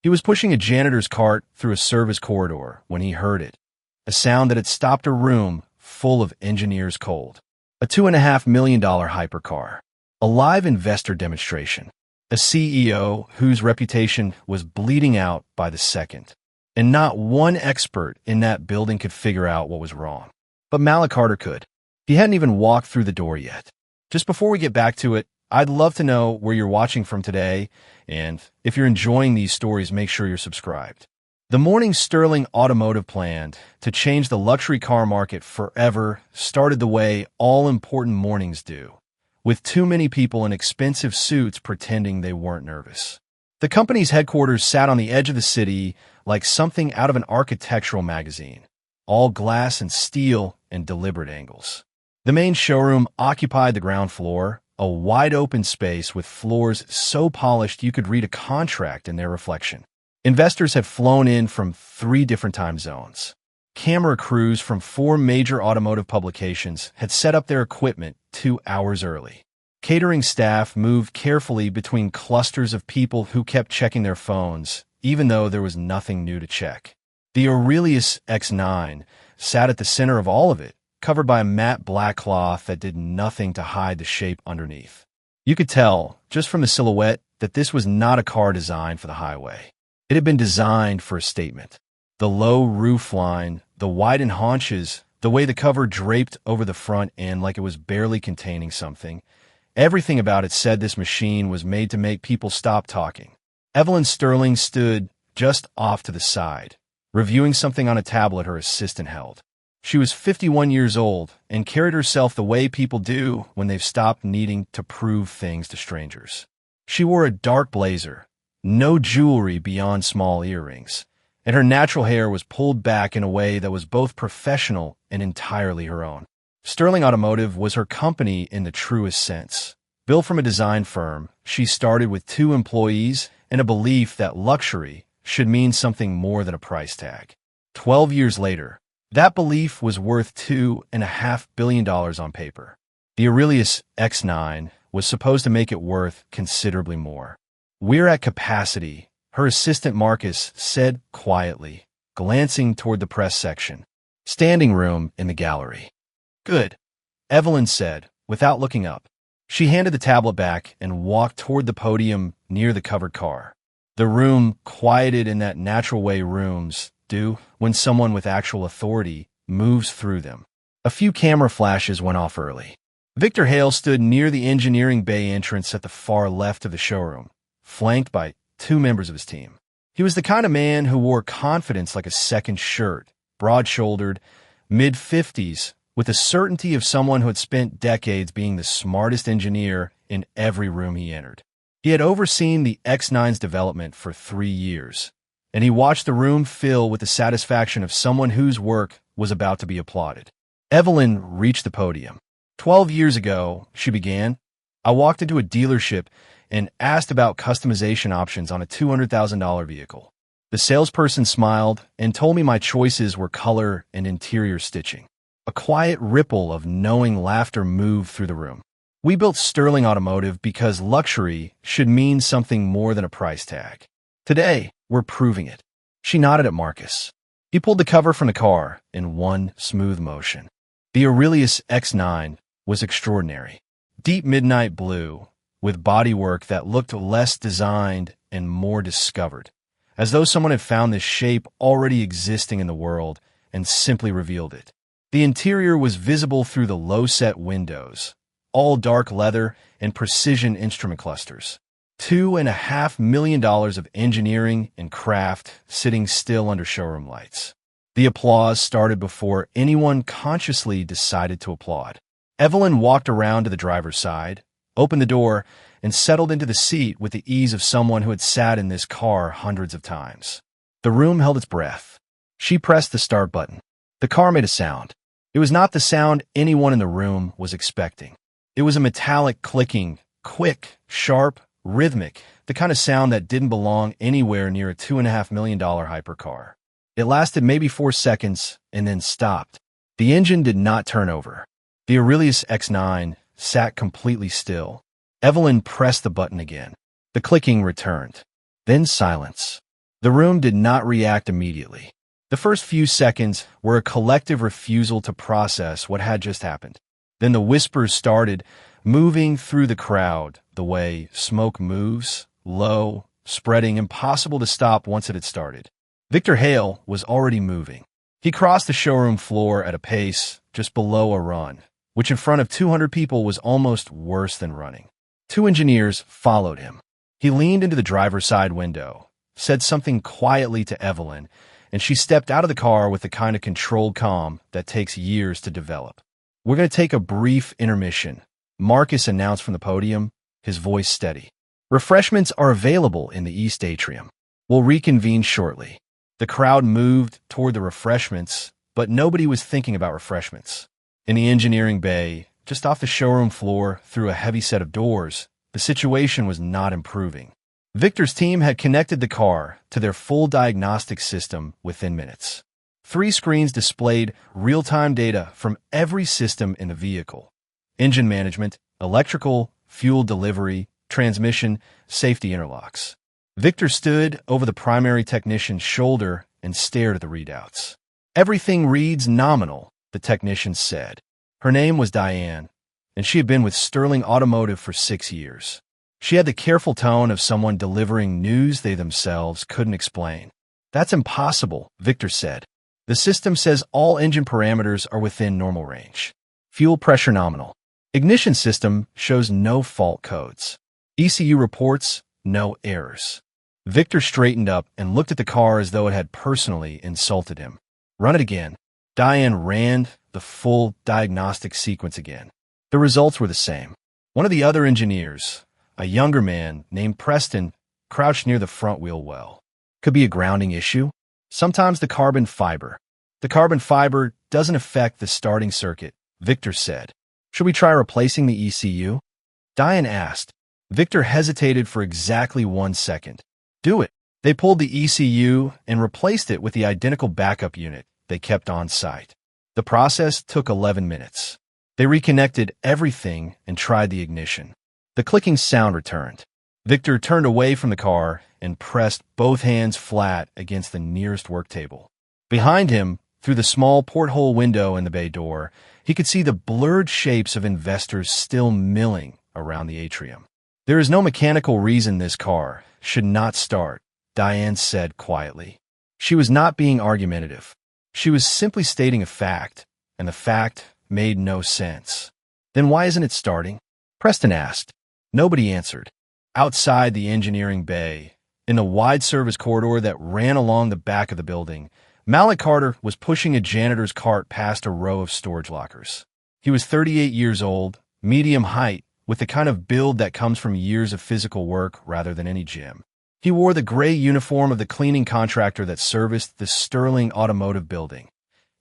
He was pushing a janitor's cart through a service corridor when he heard it, a sound that had stopped a room full of engineers cold. A $2.5 million hypercar. A live investor demonstration. A CEO whose reputation was bleeding out by the second. And not one expert in that building could figure out what was wrong. But Malik Carter could. He hadn't even walked through the door yet. Just before we get back to it, I'd love to know where you're watching from today, and if you're enjoying these stories, make sure you're subscribed. The morning Sterling Automotive planned to change the luxury car market forever started the way all important mornings do, with too many people in expensive suits pretending they weren't nervous. The company's headquarters sat on the edge of the city like something out of an architectural magazine, all glass and steel and deliberate angles. The main showroom occupied the ground floor, a wide-open space with floors so polished you could read a contract in their reflection. Investors had flown in from 3 different time zones. Camera crews from 4 major automotive publications had set up their equipment 2 hours early. Catering staff moved carefully between clusters of people who kept checking their phones, even though there was nothing new to check. The Aurelius X9 sat at the center of all of it, covered by a matte black cloth that did nothing to hide the shape underneath. You could tell, just from the silhouette, that this was not a car designed for the highway. It had been designed for a statement. The low roofline, the widened haunches, the way the cover draped over the front end like it was barely containing something. Everything about it said this machine was made to make people stop talking. Evelyn Sterling stood just off to the side, reviewing something on a tablet her assistant held. She was 51 years old and carried herself the way people do when they've stopped needing to prove things to strangers. She wore a dark blazer, no jewelry beyond small earrings, and her natural hair was pulled back in a way that was both professional and entirely her own. Sterling Automotive was her company in the truest sense. Built from a design firm, she started with 2 employees and a belief that luxury should mean something more than a price tag. 12 years later, that belief was worth $2.5 billion on paper. The Aurelius X9 was supposed to make it worth considerably more. "We're at capacity," her assistant Marcus said quietly, glancing toward the press section. "Standing room in the gallery." "Good," Evelyn said, without looking up. She handed the tablet back and walked toward the podium near the covered car. The room quieted in that natural way rooms do when someone with actual authority moves through them. A few camera flashes went off early. Victor Hale stood near the engineering bay entrance at the far left of the showroom, flanked by 2 members of his team. He was the kind of man who wore confidence like a second shirt, broad-shouldered, mid-50s, with the certainty of someone who had spent decades being the smartest engineer in every room he entered. He had overseen the X9's development for 3 years, and he watched the room fill with the satisfaction of someone whose work was about to be applauded. Evelyn reached the podium. 12 years ago, she began, I walked into a dealership and asked about customization options on a $200,000 vehicle. The salesperson smiled and told me my choices were color and interior stitching. A quiet ripple of knowing laughter moved through the room. We built Sterling Automotive because luxury should mean something more than a price tag. Today, we're proving it. She nodded at Marcus. He pulled the cover from the car in one smooth motion. The Aurelius X9 was extraordinary. Deep midnight blue, with bodywork that looked less designed and more discovered, as though someone had found this shape already existing in the world and simply revealed it. The interior was visible through the low-set windows, all dark leather and precision instrument clusters. $2.5 million of engineering and craft sitting still under showroom lights. The applause started before anyone consciously decided to applaud. Evelyn walked around to the driver's side, opened the door, and settled into the seat with the ease of someone who had sat in this car hundreds of times. The room held its breath. She pressed the start button. The car made a sound. It was not the sound anyone in the room was expecting. It was a metallic clicking, quick, sharp, rhythmic, the kind of sound that didn't belong anywhere near a $2.5 million hypercar. It lasted maybe 4 seconds and then stopped. The engine did not turn over. The Aurelius X9 sat completely still. Evelyn pressed the button again. The clicking returned. Then silence. The room did not react immediately. The first few seconds were a collective refusal to process what had just happened. Then the whispers started, moving through the crowd the way smoke moves, low, spreading, impossible to stop once it had started. Victor Hale was already moving. He crossed the showroom floor at a pace just below a run, which in front of 200 people was almost worse than running. Two engineers followed him. He leaned into the driver's side window, said something quietly to Evelyn, and she stepped out of the car with the kind of controlled calm that takes years to develop. "We're going to take a brief intermission," Marcus announced from the podium, his voice steady. "Refreshments are available in the East Atrium. We'll reconvene shortly." The crowd moved toward the refreshments, but nobody was thinking about refreshments. In the engineering bay, just off the showroom floor through a heavy set of doors, the situation was not improving. Victor's team had connected the car to their full diagnostics system within minutes. 3 screens displayed real-time data from every system in the vehicle: engine management, electrical, fuel delivery, transmission, safety interlocks. Victor stood over the primary technician's shoulder and stared at the readouts. "Everything reads nominal," the technician said. Her name was Diane, and she had been with Sterling Automotive for 6 years. She had the careful tone of someone delivering news they themselves couldn't explain. "That's impossible," Victor said. "The system says all engine parameters are within normal range. Fuel pressure nominal. Ignition system shows no fault codes. ECU reports no errors." Victor straightened up and looked at the car as though it had personally insulted him. "Run it again." Diane ran the full diagnostic sequence again. The results were the same. One of the other engineers, a younger man named Preston, crouched near the front wheel well. "Could be a grounding issue. Sometimes the carbon fiber. The carbon fiber doesn't affect the starting circuit," Victor said. "Should we try replacing the ECU?" Diane asked. Victor hesitated for exactly 1 second. "Do it." They pulled the ECU and replaced it with the identical backup unit they kept on site. The process took 11 minutes. They reconnected everything and tried the ignition. The clicking sound returned. Victor turned away from the car and pressed both hands flat against the nearest work table. Behind him, through the small porthole window in the bay door, he could see the blurred shapes of investors still milling around the atrium. "There is no mechanical reason this car should not start," Diane said quietly. She was not being argumentative. She was simply stating a fact, and the fact made no sense. "Then why isn't it starting?" Preston asked. Nobody answered. Outside the engineering bay, in the wide service corridor that ran along the back of the building, Malik Carter was pushing a janitor's cart past a row of storage lockers. He was 38 years old, medium height, with the kind of build that comes from years of physical work rather than any gym. He wore the gray uniform of the cleaning contractor that serviced the Sterling Automotive building,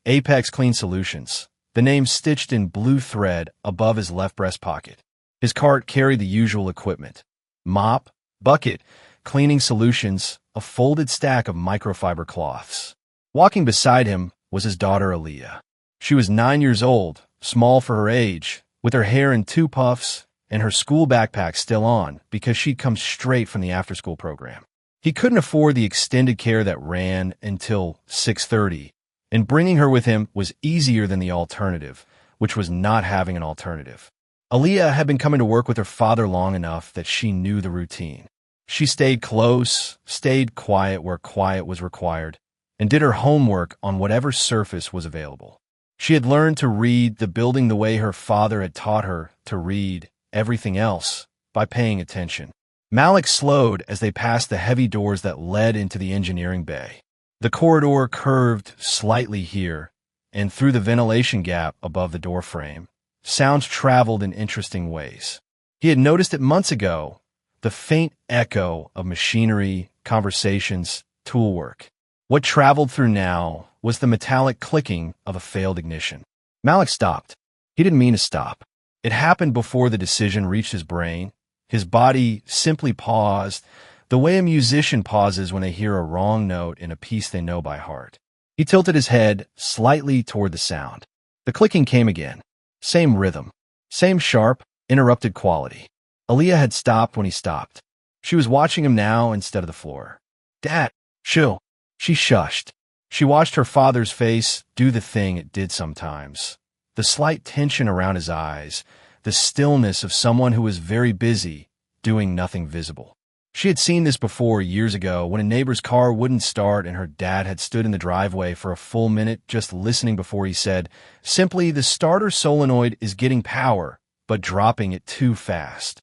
Apex Clean Solutions, the name stitched in blue thread above his left breast pocket. His cart carried the usual equipment: mop, bucket, cleaning solutions, a folded stack of microfiber cloths. Walking beside him was his daughter Aaliyah. She was 9 years old, small for her age, with her hair in 2 puffs and her school backpack still on because she'd come straight from the after-school program. He couldn't afford the extended care that ran until 6:30, and bringing her with him was easier than the alternative, which was not having an alternative. Aaliyah had been coming to work with her father long enough that she knew the routine. She stayed close, stayed quiet where quiet was required, and did her homework on whatever surface was available. She had learned to read the building the way her father had taught her to read everything else, by paying attention. Malik slowed as they passed the heavy doors that led into the engineering bay. The corridor curved slightly here, and through the ventilation gap above the doorframe, sounds traveled in interesting ways. He had noticed it months ago, the faint echo of machinery, conversations, tool work. What traveled through now was the metallic clicking of a failed ignition. Malik stopped. He didn't mean to stop. It happened before the decision reached his brain. His body simply paused, the way a musician pauses when they hear a wrong note in a piece they know by heart. He tilted his head slightly toward the sound. The clicking came again. Same rhythm. Same sharp, interrupted quality. Aaliyah had stopped when he stopped. She was watching him now instead of the floor. "Dad," Shoo. She shushed. She watched her father's face do the thing it did sometimes. The slight tension around his eyes, the stillness of someone who was very busy, doing nothing visible. She had seen this before years ago when a neighbor's car wouldn't start and her dad had stood in the driveway for a full minute just listening before he said, simply, the starter solenoid is getting power, but dropping it too fast.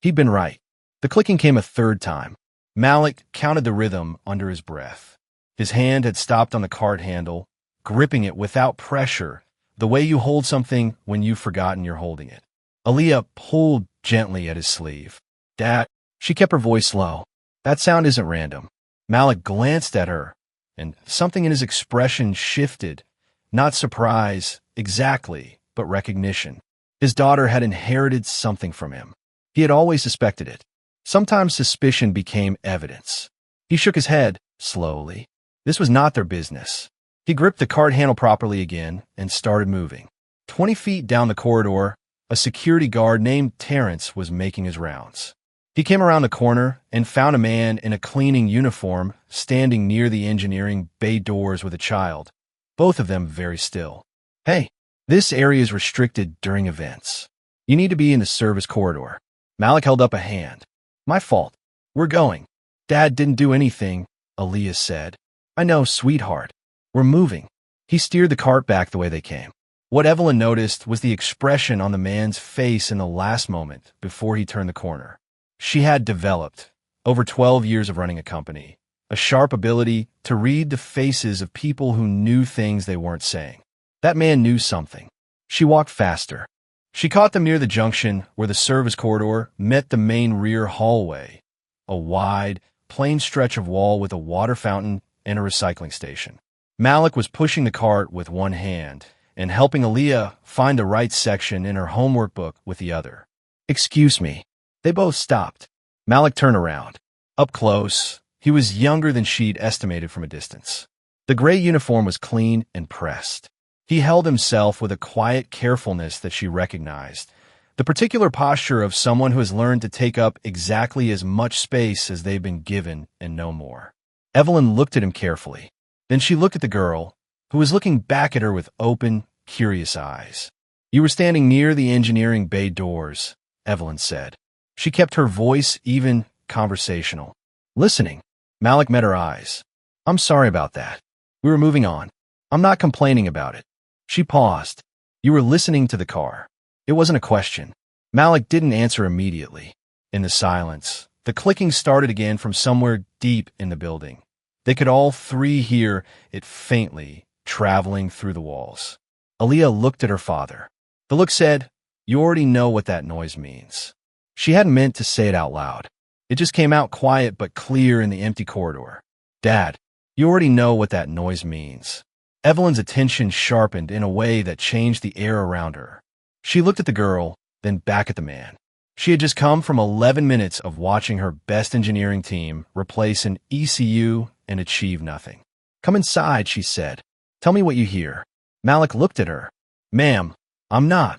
He'd been right. The clicking came a third time. Malik counted the rhythm under his breath. His hand had stopped on the cart handle, gripping it without pressure, the way you hold something when you've forgotten you're holding it. Aaliyah pulled gently at his sleeve. Dad. She kept her voice low. That sound isn't random. Malik glanced at her, and something in his expression shifted. Not surprise, exactly, but recognition. His daughter had inherited something from him. He had always suspected it. Sometimes suspicion became evidence. He shook his head, slowly. This was not their business. He gripped the cart handle properly again and started moving. 20 feet down the corridor, a security guard named Terrence was making his rounds. He came around the corner and found a man in a cleaning uniform standing near the engineering bay doors with a child, both of them very still. Hey, this area is restricted during events. You need to be in the service corridor. Malik held up a hand. My fault. We're going. Dad didn't do anything, Aaliyah said. I know, sweetheart. We're moving. He steered the cart back the way they came. What Evelyn noticed was the expression on the man's face in the last moment before he turned the corner. She had developed, over 12 years of running a company, a sharp ability to read the faces of people who knew things they weren't saying. That man knew something. She walked faster. She caught them near the junction where the service corridor met the main rear hallway, a wide, plain stretch of wall with a water fountain and a recycling station. Malik was pushing the cart with one hand and helping Aaliyah find the right section in her homework book with the other. Excuse me. They both stopped. Malik turned around. Up close, he was younger than she'd estimated from a distance. The gray uniform was clean and pressed. He held himself with a quiet carefulness that she recognized, the particular posture of someone who has learned to take up exactly as much space as they've been given and no more. Evelyn looked at him carefully. Then she looked at the girl, who was looking back at her with open, curious eyes. You were standing near the engineering bay doors, Evelyn said. She kept her voice even, conversational. Listening. Malik met her eyes. I'm sorry about that. We were moving on. I'm not complaining about it. She paused. You were listening to the car. It wasn't a question. Malik didn't answer immediately. In the silence, the clicking started again from somewhere deep in the building. They could all three hear it faintly, traveling through the walls. Aaliyah looked at her father. The look said, You already know what that noise means. She hadn't meant to say it out loud. It just came out quiet but clear in the empty corridor. Dad, you already know what that noise means. Evelyn's attention sharpened in a way that changed the air around her. She looked at the girl, then back at the man. She had just come from 11 minutes of watching her best engineering team replace an ECU and achieve nothing. Come inside, she said. Tell me what you hear. Malik looked at her. Ma'am, I'm not.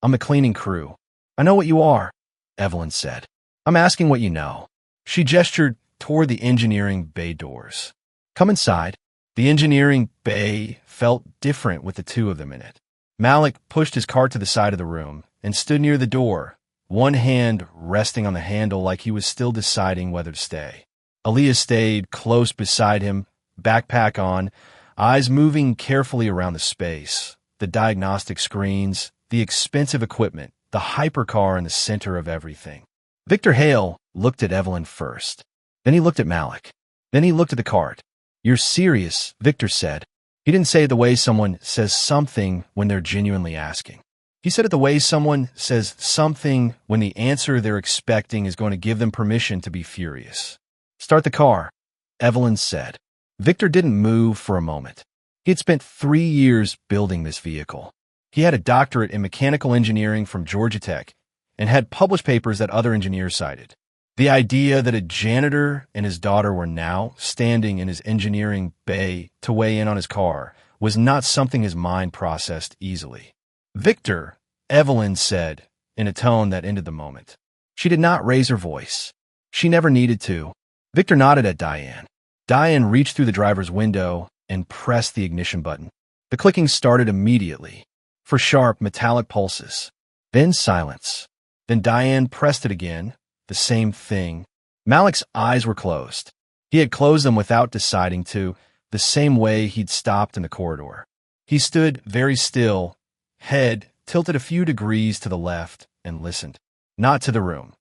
I'm the cleaning crew. I know what you are, Evelyn said. I'm asking what you know. She gestured toward the engineering bay doors. Come inside. The engineering bay felt different with the two of them in it. Malik pushed his cart to the side of the room and stood near the door, one hand resting on the handle like he was still deciding whether to stay. Aaliyah stayed close beside him, backpack on, eyes moving carefully around the space, the diagnostic screens, the expensive equipment, the hypercar in the center of everything. Victor Hale looked at Evelyn first. Then he looked at Malik. Then he looked at the cart. You're serious, Victor said. He didn't say it the way someone says something when they're genuinely asking. He said it the way someone says something when the answer they're expecting is going to give them permission to be furious. Start the car, Evelyn said. Victor didn't move for a moment. He had spent 3 years building this vehicle. He had a doctorate in mechanical engineering from Georgia Tech and had published papers that other engineers cited. The idea that a janitor and his daughter were now standing in his engineering bay to weigh in on his car was not something his mind processed easily. Victor, Evelyn said, in a tone that ended the moment. She did not raise her voice. She never needed to. Victor nodded at Diane. Diane reached through the driver's window and pressed the ignition button. The clicking started immediately, for sharp, metallic pulses. Then silence. Then Diane pressed it again. The same thing. Malik's eyes were closed. He had closed them without deciding to, the same way he'd stopped in the corridor. He stood very still, head tilted a few degrees to the left, and listened. Not to the room.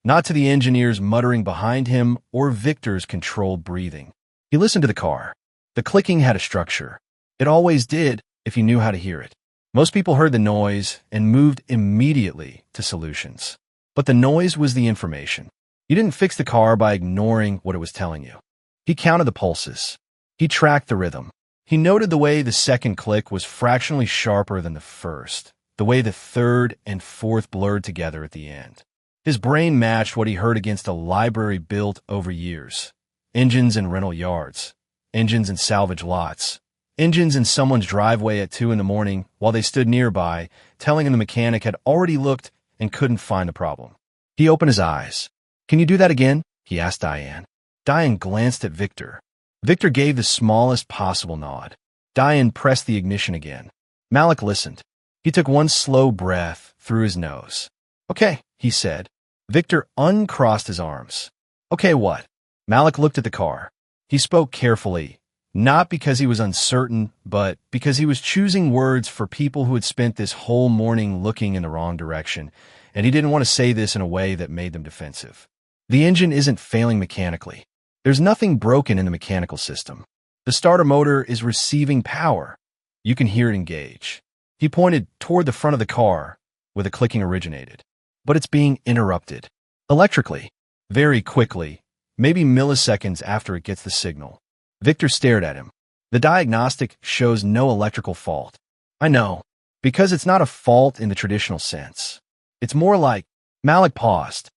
Not to the engineers muttering behind him or Victor's controlled breathing. He listened to the car. The clicking had a structure. It always did if you knew how to hear it. Most people heard the noise and moved immediately to solutions. But the noise was the information. You didn't fix the car by ignoring what it was telling you. He counted the pulses. He tracked the rhythm. He noted the way the second click was fractionally sharper than the first, the way the third and fourth blurred together at the end. His brain matched what he heard against a library built over years. Engines in rental yards. Engines in salvage lots. Engines in someone's driveway at 2 a.m. while they stood nearby, telling him the mechanic had already looked and couldn't find the problem. He opened his eyes. "Can you do that again?" he asked Diane. Diane glanced at Victor. Victor gave the smallest possible nod. Diane pressed the ignition again. Malik listened. He took one slow breath through his nose. "Okay," he said. Victor uncrossed his arms. "Okay, what?" Malik looked at the car. He spoke carefully, not because he was uncertain, but because he was choosing words for people who had spent this whole morning looking in the wrong direction, and he didn't want to say this in a way that made them defensive. The engine isn't failing mechanically. There's nothing broken in the mechanical system. The starter motor is receiving power. You can hear it engage. He pointed toward the front of the car, where the clicking originated. But it's being interrupted. Electrically. Very quickly. Maybe milliseconds after it gets the signal. Victor stared at him. The diagnostic shows no electrical fault. I know, because it's not a fault in the traditional sense. It's more like, Malik paused.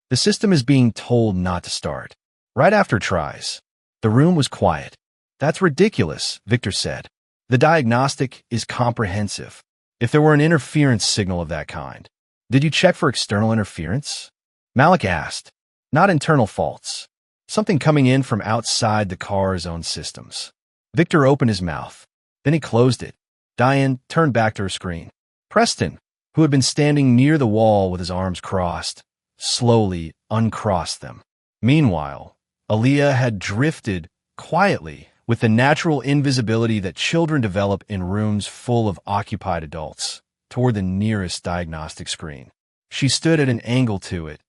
The system is being told not to start. Right after it tries. The room was quiet. That's ridiculous, Victor said. The diagnostic is comprehensive. If there were an interference signal of that kind, did you check for external interference? Malik asked. Not internal faults. Something coming in from outside the car's own systems. Victor opened his mouth. Then he closed it. Diane turned back to her screen. Preston, who had been standing near the wall with his arms crossed, slowly uncrossed them. Meanwhile, Aaliyah had drifted quietly with the natural invisibility that children develop in rooms full of occupied adults toward the nearest diagnostic screen. She stood at an angle to it,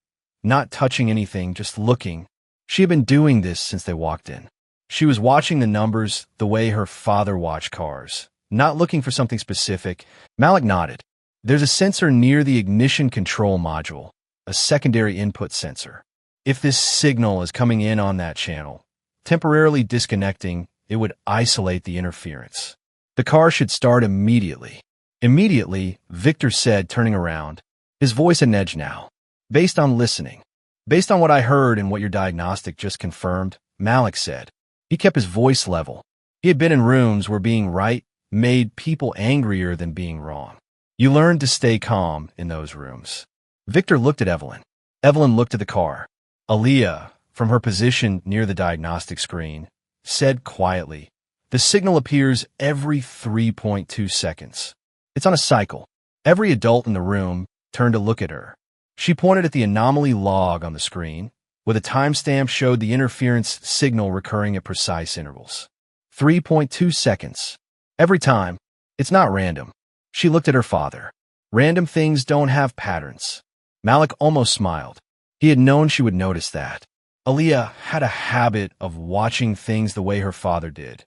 not touching anything, just looking. She had been doing this since they walked in. She was watching the numbers the way her father watched cars, not looking for something specific. Malik nodded. There's a sensor near the ignition control module, a secondary input sensor. If this signal is coming in on that channel, temporarily disconnecting, it would isolate the interference. The car should start immediately. Immediately, Victor said, turning around. His voice an edge now. Based on listening. Based on what I heard and what your diagnostic just confirmed, Malik said. He kept his voice level. He had been in rooms where being right made people angrier than being wrong. You learned to stay calm in those rooms. Victor looked at Evelyn. Evelyn looked at the car. Aaliyah, from her position near the diagnostic screen, said quietly, the signal appears every 3.2 seconds. It's on a cycle. Every adult in the room turned to look at her. She pointed at the anomaly log on the screen, with a timestamp showed the interference signal recurring at precise intervals. 3.2 seconds. Every time. It's not random. She looked at her father. Random things don't have patterns. Malik almost smiled. He had known she would notice that. Aaliyah had a habit of watching things the way her father did,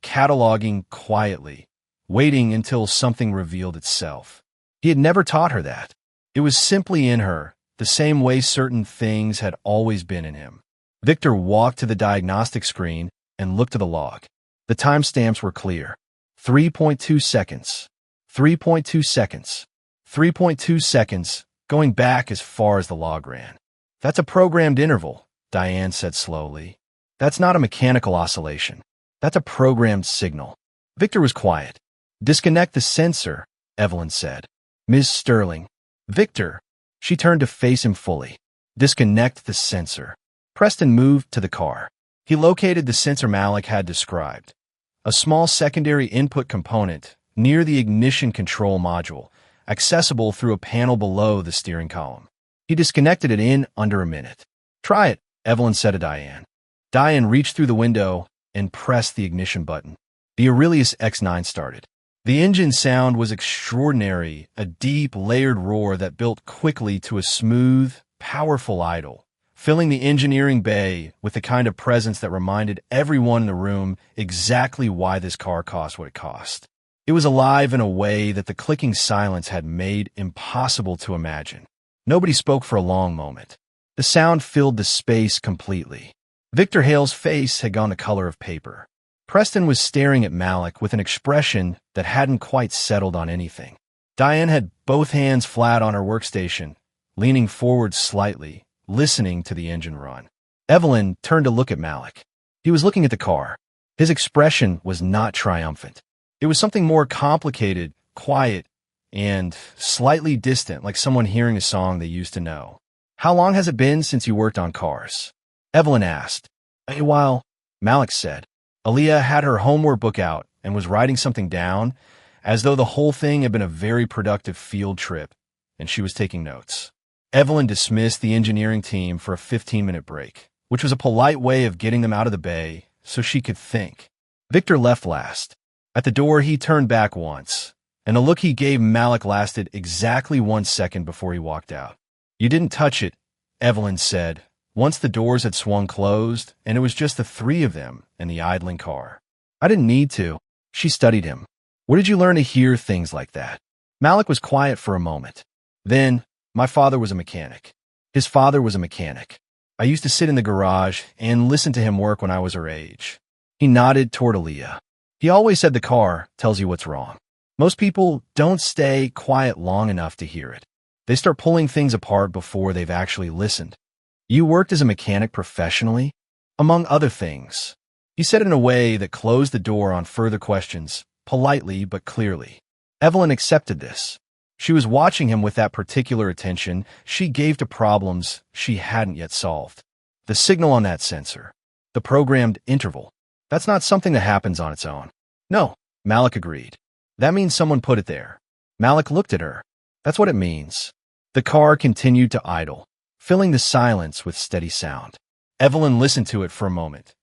cataloging quietly, waiting until something revealed itself. He had never taught her that. It was simply in her, the same way certain things had always been in him. Victor walked to the diagnostic screen and looked at the log. The timestamps were clear. 3.2 seconds. 3.2 seconds. 3.2 seconds, going back as far as the log ran. That's a programmed interval, Diane said slowly. That's not a mechanical oscillation. That's a programmed signal. Victor was quiet. Disconnect the sensor, Evelyn said. Ms. Sterling. Victor. She turned to face him fully. Disconnect the sensor. Preston moved to the car. He located the sensor Malik had described, a small secondary input component near the ignition control module, accessible through a panel below the steering column. He disconnected it in under a minute. "Try it," Evelyn said to Diane. Diane reached through the window and pressed the ignition button. The Aurelius X9 started. The engine sound was extraordinary, a deep, layered roar that built quickly to a smooth, powerful idle, filling the engineering bay with the kind of presence that reminded everyone in the room exactly why this car cost what it cost. It was alive in a way that the clicking silence had made impossible to imagine. Nobody spoke for a long moment. The sound filled the space completely. Victor Hale's face had gone the color of paper. Preston was staring at Malik with an expression that hadn't quite settled on anything. Diane had both hands flat on her workstation, leaning forward slightly, listening to the engine run. Evelyn turned to look at Malik. He was looking at the car. His expression was not triumphant. It was something more complicated, quiet, and slightly distant, like someone hearing a song they used to know. "How long has it been since you worked on cars?" Evelyn asked. "A while," Malik said. Aaliyah had her homework book out and was writing something down, as though the whole thing had been a very productive field trip, and she was taking notes. Evelyn dismissed the engineering team for a 15-minute break, which was a polite way of getting them out of the bay so she could think. Victor left last. At the door, he turned back once, and the look he gave Malik lasted exactly 1 second before he walked out. "You didn't touch it," Evelyn said, once the doors had swung closed and it was just the three of them in the idling car. "I didn't need to." She studied him. "Where did you learn to hear things like that?" Malik was quiet for a moment. Then, "My father was a mechanic. His father was a mechanic. I used to sit in the garage and listen to him work when I was her age." He nodded toward Aaliyah. "He always said the car tells you what's wrong. Most people don't stay quiet long enough to hear it. They start pulling things apart before they've actually listened." "You worked as a mechanic professionally?" "Among other things." He said it in a way that closed the door on further questions, politely but clearly. Evelyn accepted this. She was watching him with that particular attention she gave to problems she hadn't yet solved. The signal on that sensor. The programmed interval. That's not something that happens on its own. "No," Malik agreed. "That means someone put it there." Malik looked at her. "That's what it means." The car continued to idle, filling the silence with steady sound. Evelyn listened to it for a moment.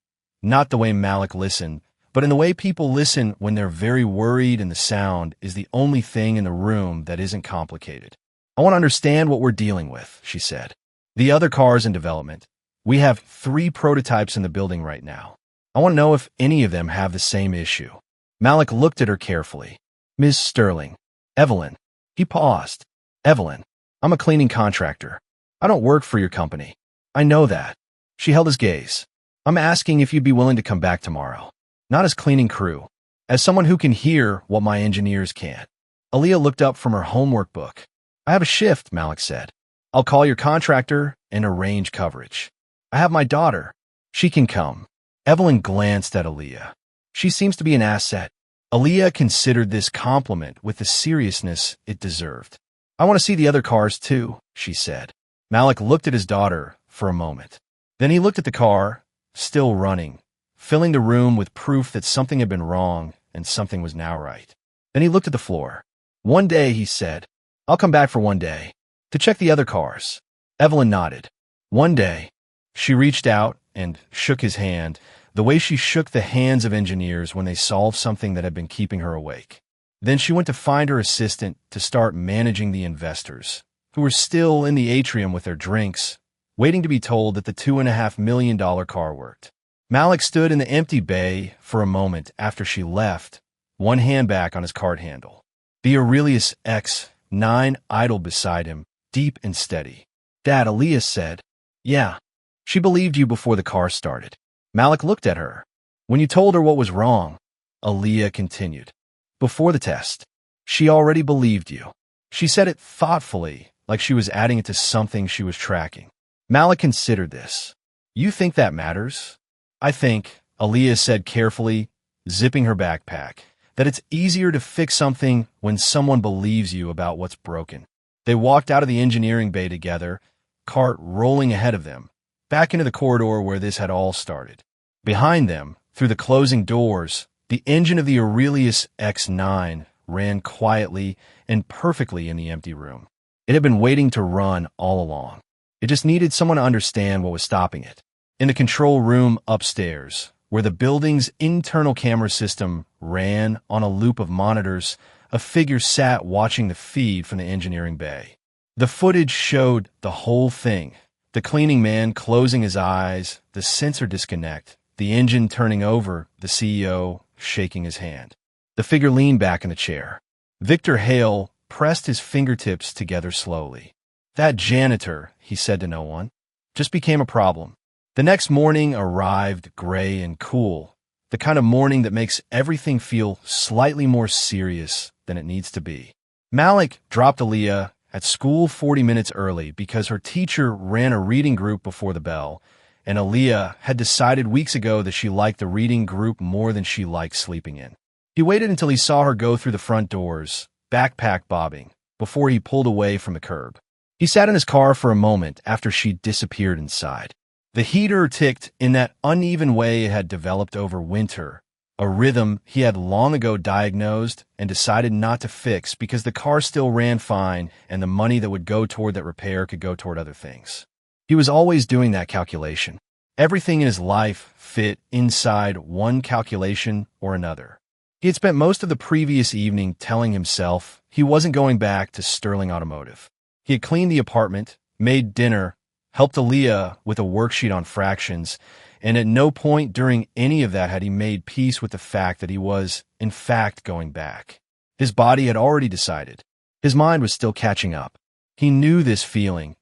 Not the way Malik listened, but in the way people listen when they're very worried and the sound is the only thing in the room that isn't complicated. "I want to understand what we're dealing with," she said. "The other cars in development. We have 3 prototypes in the building right now. I want to know if any of them have the same issue." Malik looked at her carefully. "Ms. Sterling." "Evelyn." He paused. "Evelyn, I'm a cleaning contractor. I don't work for your company. I know that." She held his gaze. "I'm asking if you'd be willing to come back tomorrow. Not as cleaning crew. As someone who can hear what my engineers can't." Aaliyah looked up from her homework book. "I have a shift," Malik said. "I'll call your contractor and arrange coverage. I have my daughter. She can come." Evelyn glanced at Aaliyah. "She seems to be an asset." Aaliyah considered this compliment with the seriousness it deserved. "I want to see the other cars too," she said. Malik looked at his daughter for a moment. Then he looked at the car, still running, filling the room with proof that something had been wrong and something was now right. Then he looked at the floor. "One day," he said. "I'll come back for one day. To check the other cars." Evelyn nodded. "One day." She reached out and shook his hand, the way she shook the hands of engineers when they solved something that had been keeping her awake. Then she went to find her assistant to start managing the investors, who were still in the atrium with their drinks, waiting to be told that the $2.5 million car worked. Malik stood in the empty bay for a moment after she left, one hand back on his cart handle. The Aurelius X9 idled beside him, deep and steady. "Dad," Aaliyah said. "Yeah." "She believed you before the car started." Malik looked at her. "When you told her what was wrong," Aaliyah continued. "Before the test. She already believed you." She said it thoughtfully, like she was adding it to something she was tracking. Malik considered this. "You think that matters?" "I think," Aaliyah said carefully, zipping her backpack, "that it's easier to fix something when someone believes you about what's broken." They walked out of the engineering bay together, cart rolling ahead of them, back into the corridor where this had all started. Behind them, through the closing doors, the engine of the Aurelius X9 ran quietly and perfectly in the empty room. It had been waiting to run all along. It just needed someone to understand what was stopping it. In the control room upstairs, where the building's internal camera system ran on a loop of monitors, a figure sat watching the feed from the engineering bay. The footage showed the whole thing. The cleaning man closing his eyes, the sensor disconnect, the engine turning over, the CEO shaking his hand. The figure leaned back in the chair. Victor Hale pressed his fingertips together slowly. That janitor, he said to no one, just became a problem. The next morning arrived gray and cool, the kind of morning that makes everything feel slightly more serious than it needs to be. Malik dropped Aaliyah at school 40 minutes early because her teacher ran a reading group before the bell, and Aaliyah had decided weeks ago that she liked the reading group more than she liked sleeping in. He waited until he saw her go through the front doors, backpack bobbing, before he pulled away from the curb. He sat in his car for a moment after she disappeared inside. The heater ticked in that uneven way it had developed over winter, a rhythm he had long ago diagnosed and decided not to fix because the car still ran fine and the money that would go toward that repair could go toward other things. He was always doing that calculation. Everything in his life fit inside one calculation or another. He had spent most of the previous evening telling himself he wasn't going back to Sterling Automotive. He had cleaned the apartment, made dinner, helped Aaliyah with a worksheet on fractions, and at no point during any of that had he made peace with the fact that he was, in fact, going back. His body had already decided. His mind was still catching up. He knew this feeling.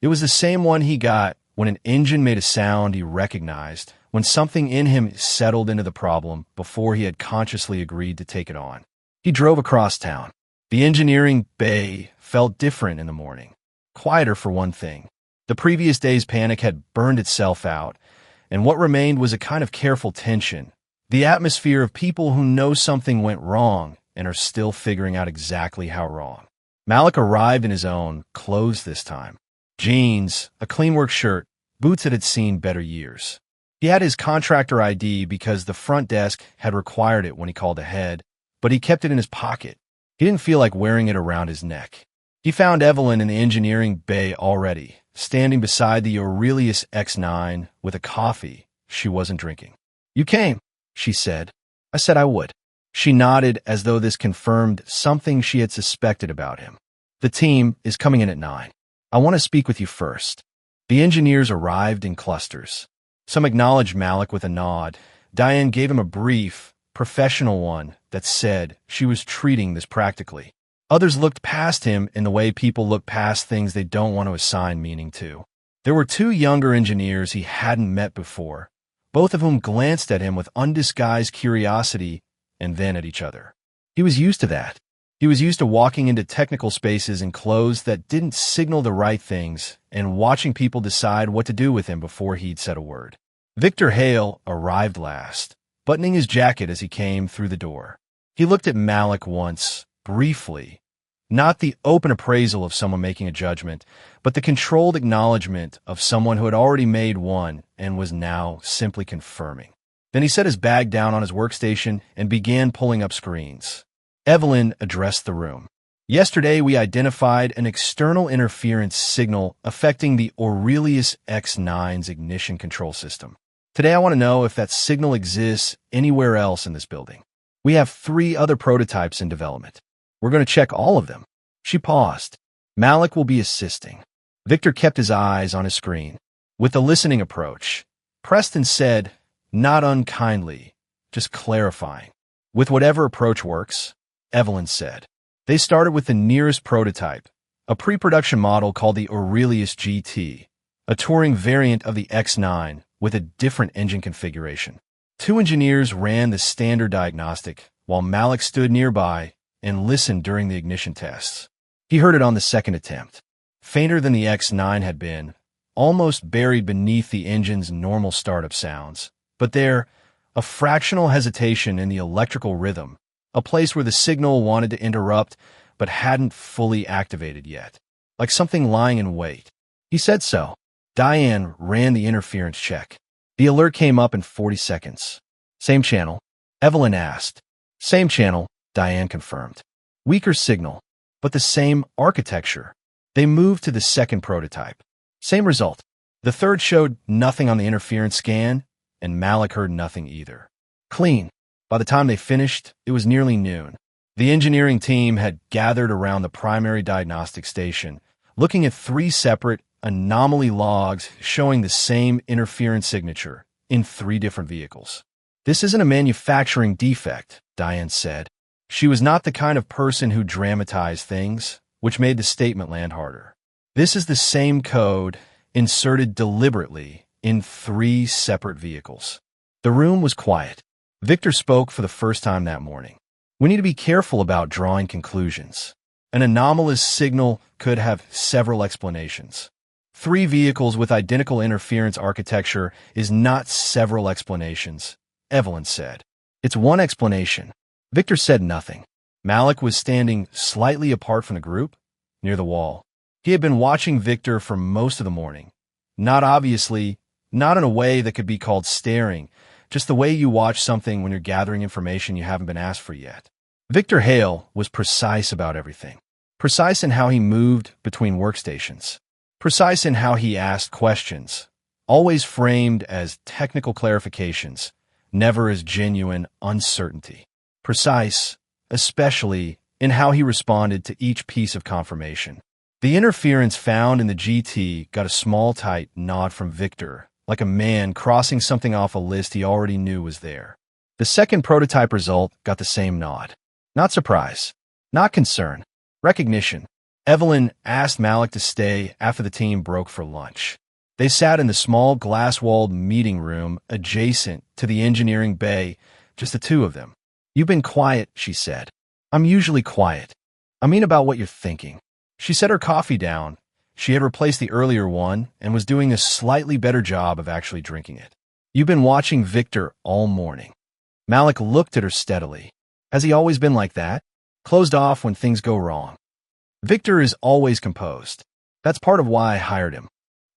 It was the same one he got when an engine made a sound he recognized, when something in him settled into the problem before he had consciously agreed to take it on. He drove across town. The engineering bay felt different in the morning. Quieter for one thing. The previous day's panic had burned itself out, and what remained was a kind of careful tension, the atmosphere of people who know something went wrong and are still figuring out exactly how wrong. Malik arrived in his own clothes this time. Jeans, a clean work shirt, boots that had seen better years. He had his contractor ID because the front desk had required it when he called ahead, but he kept it in his pocket. He didn't feel like wearing it around his neck. He found Evelyn in the engineering bay already, standing beside the Aurelius X9 with a coffee she wasn't drinking. "You came," she said. "I said I would." She nodded as though this confirmed something she had suspected about him. "The team is coming in at 9. I want to speak with you first." The engineers arrived in clusters. Some acknowledged Malik with a nod. Diane gave him a brief, professional one that said she was treating this practically. Others looked past him in the way people look past things they don't want to assign meaning to. There were 2 younger engineers he hadn't met before, both of whom glanced at him with undisguised curiosity and then at each other. He was used to that. He was used to walking into technical spaces in clothes that didn't signal the right things and watching people decide what to do with him before he'd said a word. Victor Hale arrived last, buttoning his jacket as he came through the door. He looked at Malik once, briefly, not the open appraisal of someone making a judgment, but the controlled acknowledgement of someone who had already made one and was now simply confirming. Then he set his bag down on his workstation and began pulling up screens. Evelyn addressed the room. "Yesterday we identified an external interference signal affecting the Aurelius X9's ignition control system. Today I want to know if that signal exists anywhere else in this building. We have 3 other prototypes in development. We're going to check all of them." She paused. "Malik will be assisting." Victor kept his eyes on his screen. With the listening approach, Preston said, not unkindly, just clarifying. "With whatever approach works," Evelyn said. They started with the nearest prototype, a pre-production model called the Aurelius GT, a touring variant of the X9 with a different engine configuration. 2 engineers ran the standard diagnostic, while Malik stood nearby and listened during the ignition tests. He heard it on the second attempt. Fainter than the X9 had been, almost buried beneath the engine's normal startup sounds. But there, a fractional hesitation in the electrical rhythm, a place where the signal wanted to interrupt but hadn't fully activated yet, like something lying in wait. He said so. Diane ran the interference check. The alert came up in 40 seconds. Same channel? Evelyn asked. Same channel, Diane confirmed. Weaker signal, but the same architecture. They moved to the second prototype. Same result. The third showed nothing on the interference scan, and Malik heard nothing either. Clean. By the time they finished, it was nearly noon. The engineering team had gathered around the primary diagnostic station, looking at 3 separate anomaly logs showing the same interference signature in 3 different vehicles. This isn't a manufacturing defect, Diane said. She was not the kind of person who dramatized things, which made the statement land harder. This is the same code inserted deliberately in 3 separate vehicles. The room was quiet. Victor spoke for the first time that morning. We need to be careful about drawing conclusions. An anomalous signal could have several explanations. 3 vehicles with identical interference architecture is not several explanations, Evelyn said. It's one explanation. Victor said nothing. Malik was standing slightly apart from the group, near the wall. He had been watching Victor for most of the morning. Not obviously, not in a way that could be called staring, just the way you watch something when you're gathering information you haven't been asked for yet. Victor Hale was precise about everything. Precise in how he moved between workstations. Precise in how he asked questions, always framed as technical clarifications, never as genuine uncertainty. Precise, especially in how he responded to each piece of confirmation. The interference found in the GT got a small, tight nod from Victor, like a man crossing something off a list he already knew was there. The second prototype result got the same nod. Not surprise, not concern, recognition. Evelyn asked Malik to stay after the team broke for lunch. They sat in the small glass-walled meeting room adjacent to the engineering bay, just the 2 of them. You've been quiet, she said. I'm usually quiet. I mean about what you're thinking. She set her coffee down. She had replaced the earlier one and was doing a slightly better job of actually drinking it. You've been watching Victor all morning. Malik looked at her steadily. Has he always been like that? Closed off when things go wrong. Victor is always composed. That's part of why I hired him.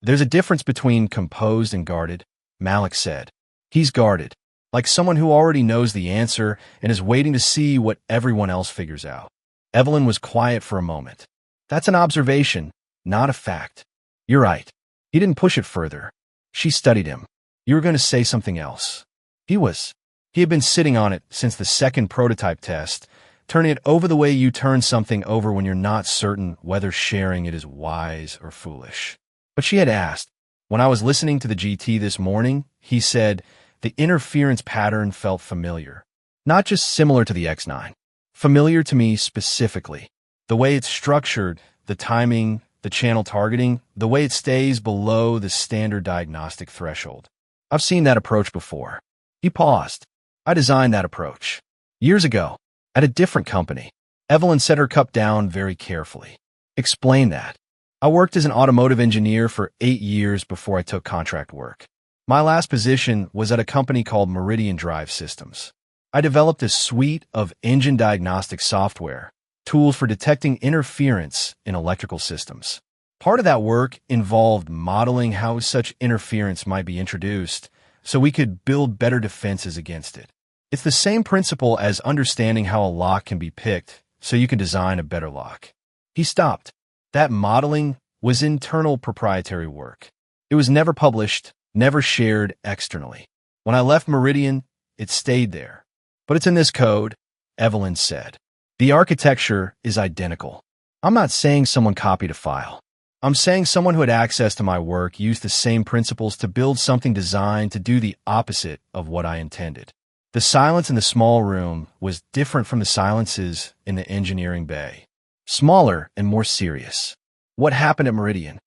There's a difference between composed and guarded, Malik said. He's guarded, like someone who already knows the answer and is waiting to see what everyone else figures out. Evelyn was quiet for a moment. That's an observation, not a fact. You're right. He didn't push it further. She studied him. You were going to say something else. He had been sitting on it since the second prototype test, turning it over the way you turn something over when you're not certain whether sharing it is wise or foolish. But she had asked. When I was listening to the GT this morning, he said, the interference pattern felt familiar. Not just similar to the X9. Familiar to me specifically. The way it's structured, the timing, the channel targeting, the way it stays below the standard diagnostic threshold. I've seen that approach before. He paused. I designed that approach. Years ago, at a different company. Evelyn set her cup down very carefully. Explain that. I worked as an automotive engineer for 8 years before I took contract work. My last position was at a company called Meridian Drive Systems. I developed a suite of engine diagnostic software, tools for detecting interference in electrical systems. Part of that work involved modeling how such interference might be introduced so we could build better defenses against it. It's the same principle as understanding how a lock can be picked so you can design a better lock. He stopped. That modeling was internal proprietary work. It was never published, never shared externally. When I left Meridian, it stayed there. But it's in this code, Evelyn said. The architecture is identical. I'm not saying someone copied a file. I'm saying someone who had access to my work used the same principles to build something designed to do the opposite of what I intended. The silence in the small room was different from the silences in the engineering bay. Smaller and more serious. What happened at Meridian?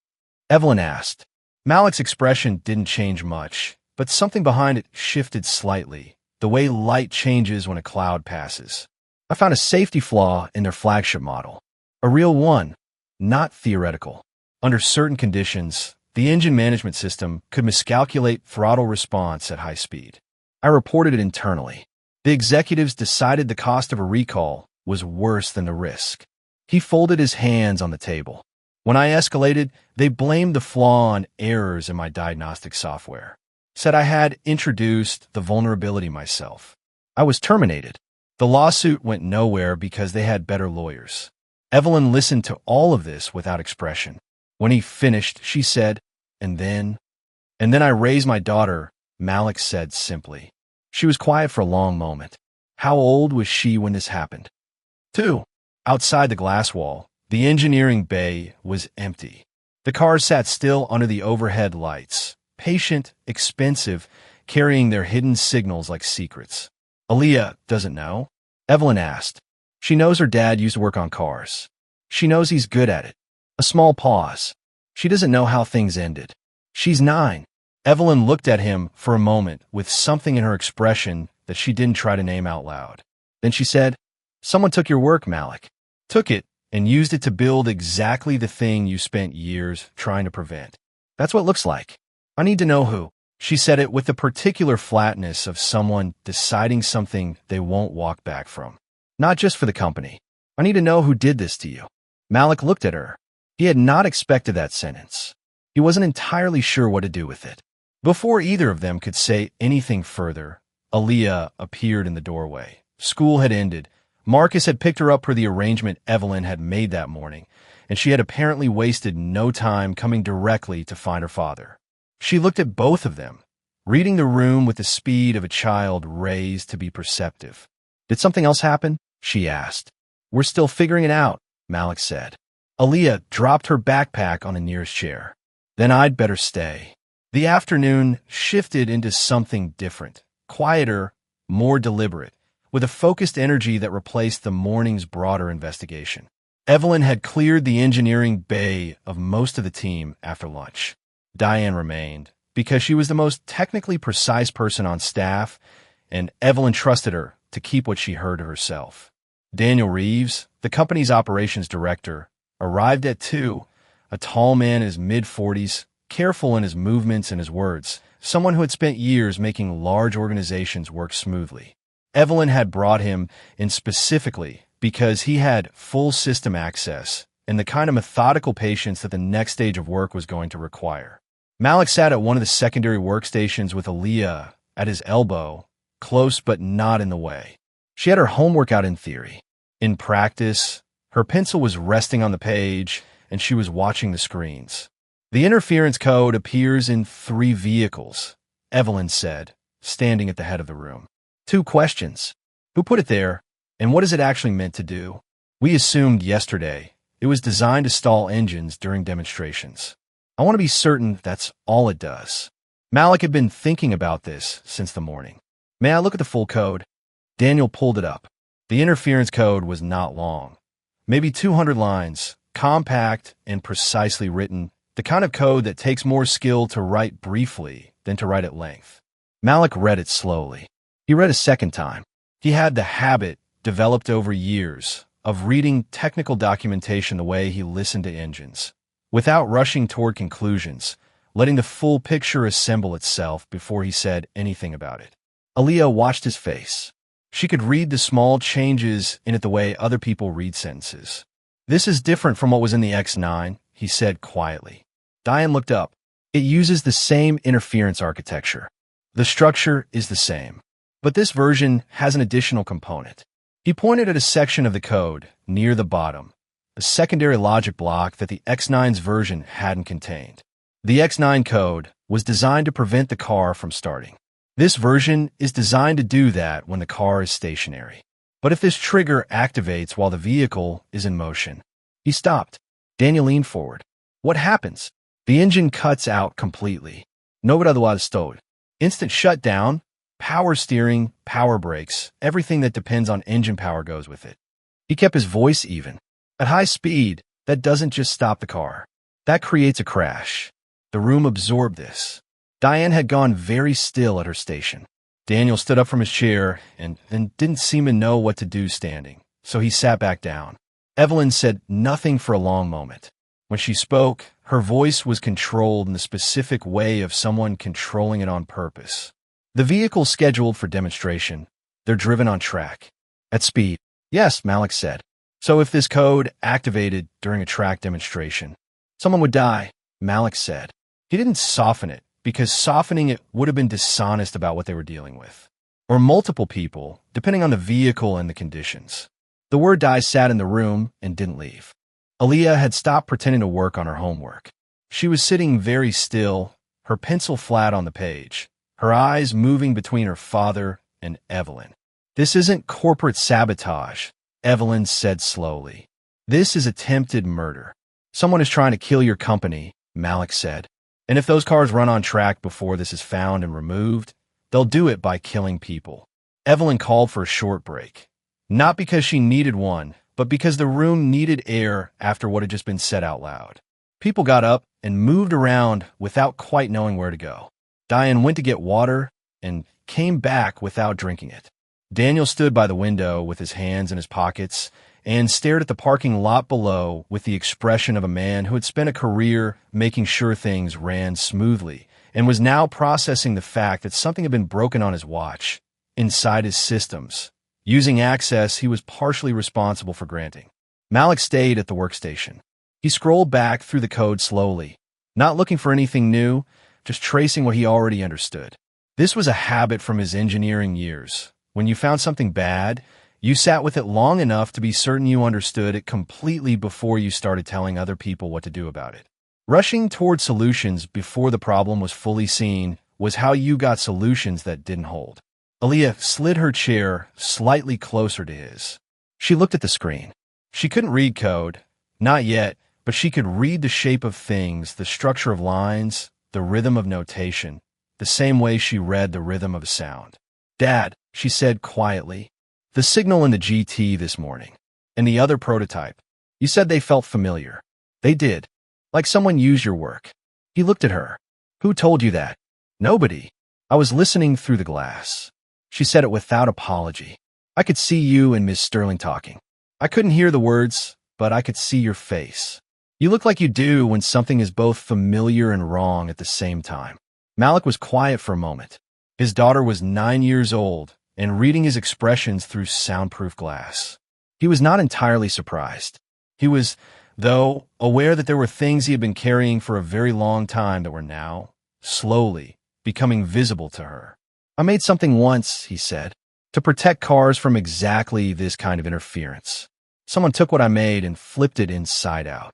Evelyn asked. Malik's expression didn't change much, but something behind it shifted slightly, the way light changes when a cloud passes. I found a safety flaw in their flagship model. A real one, not theoretical. Under certain conditions, the engine management system could miscalculate throttle response at high speed. I reported it internally. The executives decided the cost of a recall was worse than the risk. He folded his hands on the table. When I escalated, they blamed the flaw on errors in my diagnostic software. Said I had introduced the vulnerability myself. I was terminated. The lawsuit went nowhere because they had better lawyers. Evelyn listened to all of this without expression. When he finished, she said, And then I raised my daughter, Malik said simply. She was quiet for a long moment. How old was she when this happened? 2. Outside the glass wall, the engineering bay was empty. The cars sat still under the overhead lights, patient, expensive, carrying their hidden signals like secrets. Aaliyah doesn't know? Evelyn asked. She knows her dad used to work on cars. She knows he's good at it. A small pause. She doesn't know how things ended. She's 9. Evelyn looked at him for a moment with something in her expression that she didn't try to name out loud. Then she said, Someone took your work, Malik. Took it and used it to build exactly the thing you spent years trying to prevent. That's what it looks like. I need to know who. She said it with the particular flatness of someone deciding something they won't walk back from. Not just for the company. I need to know who did this to you. Malik looked at her. He had not expected that sentence. He wasn't entirely sure what to do with it. Before either of them could say anything further, Aaliyah appeared in the doorway. School had ended. Marcus had picked her up per the arrangement Evelyn had made that morning, and she had apparently wasted no time coming directly to find her father. She looked at both of them, reading the room with the speed of a child raised to be perceptive. Did something else happen? She asked. We're still figuring it out, Malik said. Aaliyah dropped her backpack on the nearest chair. Then I'd better stay. The afternoon shifted into something different, quieter, more deliberate, with a focused energy that replaced the morning's broader investigation. Evelyn had cleared the engineering bay of most of the team after lunch. Diane remained, because she was the most technically precise person on staff, and Evelyn trusted her to keep what she heard to herself. Daniel Reeves, the company's operations director, arrived at 2, a tall man in his mid-40s, careful in his movements and his words, someone who had spent years making large organizations work smoothly. Evelyn had brought him in specifically because he had full system access and the kind of methodical patience that the next stage of work was going to require. Malik sat at one of the secondary workstations with Aaliyah at his elbow, close but not in the way. She had her homework out in theory. In practice, her pencil was resting on the page, and she was watching the screens. The interference code appears in 3 vehicles, Evelyn said, standing at the head of the room. 2 questions. Who put it there, and what is it actually meant to do? We assumed yesterday it was designed to stall engines during demonstrations. I want to be certain that's all it does. Malik had been thinking about this since the morning. May I look at the full code? Daniel pulled it up. The interference code was not long. Maybe 200 lines, compact and precisely written, the kind of code that takes more skill to write briefly than to write at length. Malik read it slowly. He read a second time. He had the habit, developed over years, of reading technical documentation the way he listened to engines, without rushing toward conclusions, letting the full picture assemble itself before he said anything about it. Aaliyah watched his face. She could read the small changes in it the way other people read sentences. This is different from what was in the X9, he said quietly. Diane looked up. It uses the same interference architecture. The structure is the same. But this version has an additional component. He pointed at a section of the code, near the bottom, a secondary logic block that the X9's version hadn't contained. The X9 code was designed to prevent the car from starting. This version is designed to do that when the car is stationary. But if this trigger activates while the vehicle is in motion. He stopped. Daniel leaned forward. What happens? The engine cuts out completely. No but otherwise stowed. Instant shutdown, power steering, power brakes, everything that depends on engine power goes with it. He kept his voice even. At high speed, that doesn't just stop the car. That creates a crash. The room absorbed this. Diane had gone very still at her station. Daniel stood up from his chair and didn't seem to know what to do standing, so he sat back down. Evelyn said nothing for a long moment. When she spoke, her voice was controlled in the specific way of someone controlling it on purpose. The vehicle's scheduled for demonstration. They're driven on track. At speed. Yes, Malik said. So if this code activated during a track demonstration, someone would die, Malik said. He didn't soften it, because softening it would have been dishonest about what they were dealing with. Or multiple people, depending on the vehicle and the conditions. The word die sat in the room and didn't leave. Aaliyah had stopped pretending to work on her homework. She was sitting very still, her pencil flat on the page, her eyes moving between her father and Evelyn. "This isn't corporate sabotage," Evelyn said slowly. "This is attempted murder. Someone is trying to kill your company," Malik said. "And if those cars run on track before this is found and removed, they'll do it by killing people." Evelyn called for a short break. Not because she needed one, but because the room needed air after what had just been said out loud. People got up and moved around without quite knowing where to go. Diane went to get water and came back without drinking it. Daniel stood by the window with his hands in his pockets and stared at the parking lot below with the expression of a man who had spent a career making sure things ran smoothly and was now processing the fact that something had been broken on his watch, inside his systems, using access he was partially responsible for granting. Malik stayed at the workstation. He scrolled back through the code slowly, not looking for anything new, just tracing what he already understood. This was a habit from his engineering years. When you found something bad, you sat with it long enough to be certain you understood it completely before you started telling other people what to do about it. Rushing toward solutions before the problem was fully seen was how you got solutions that didn't hold. Aaliyah slid her chair slightly closer to his. She looked at the screen. She couldn't read code, not yet, but she could read the shape of things, the structure of lines, the rhythm of notation, the same way she read the rhythm of a sound. "Dad," she said quietly, "the signal in the GT this morning, and the other prototype, you said they felt familiar." "They did. Like someone used your work." He looked at her. "Who told you that?" "Nobody. I was listening through the glass." She said it without apology. "I could see you and Miss Sterling talking. I couldn't hear the words, but I could see your face. You look like you do when something is both familiar and wrong at the same time." Malik was quiet for a moment. His daughter was 9 years old and reading his expressions through soundproof glass. He was not entirely surprised. He was, though, aware that there were things he had been carrying for a very long time that were now, slowly, becoming visible to her. "I made something once," he said, "to protect cars from exactly this kind of interference. Someone took what I made and flipped it inside out."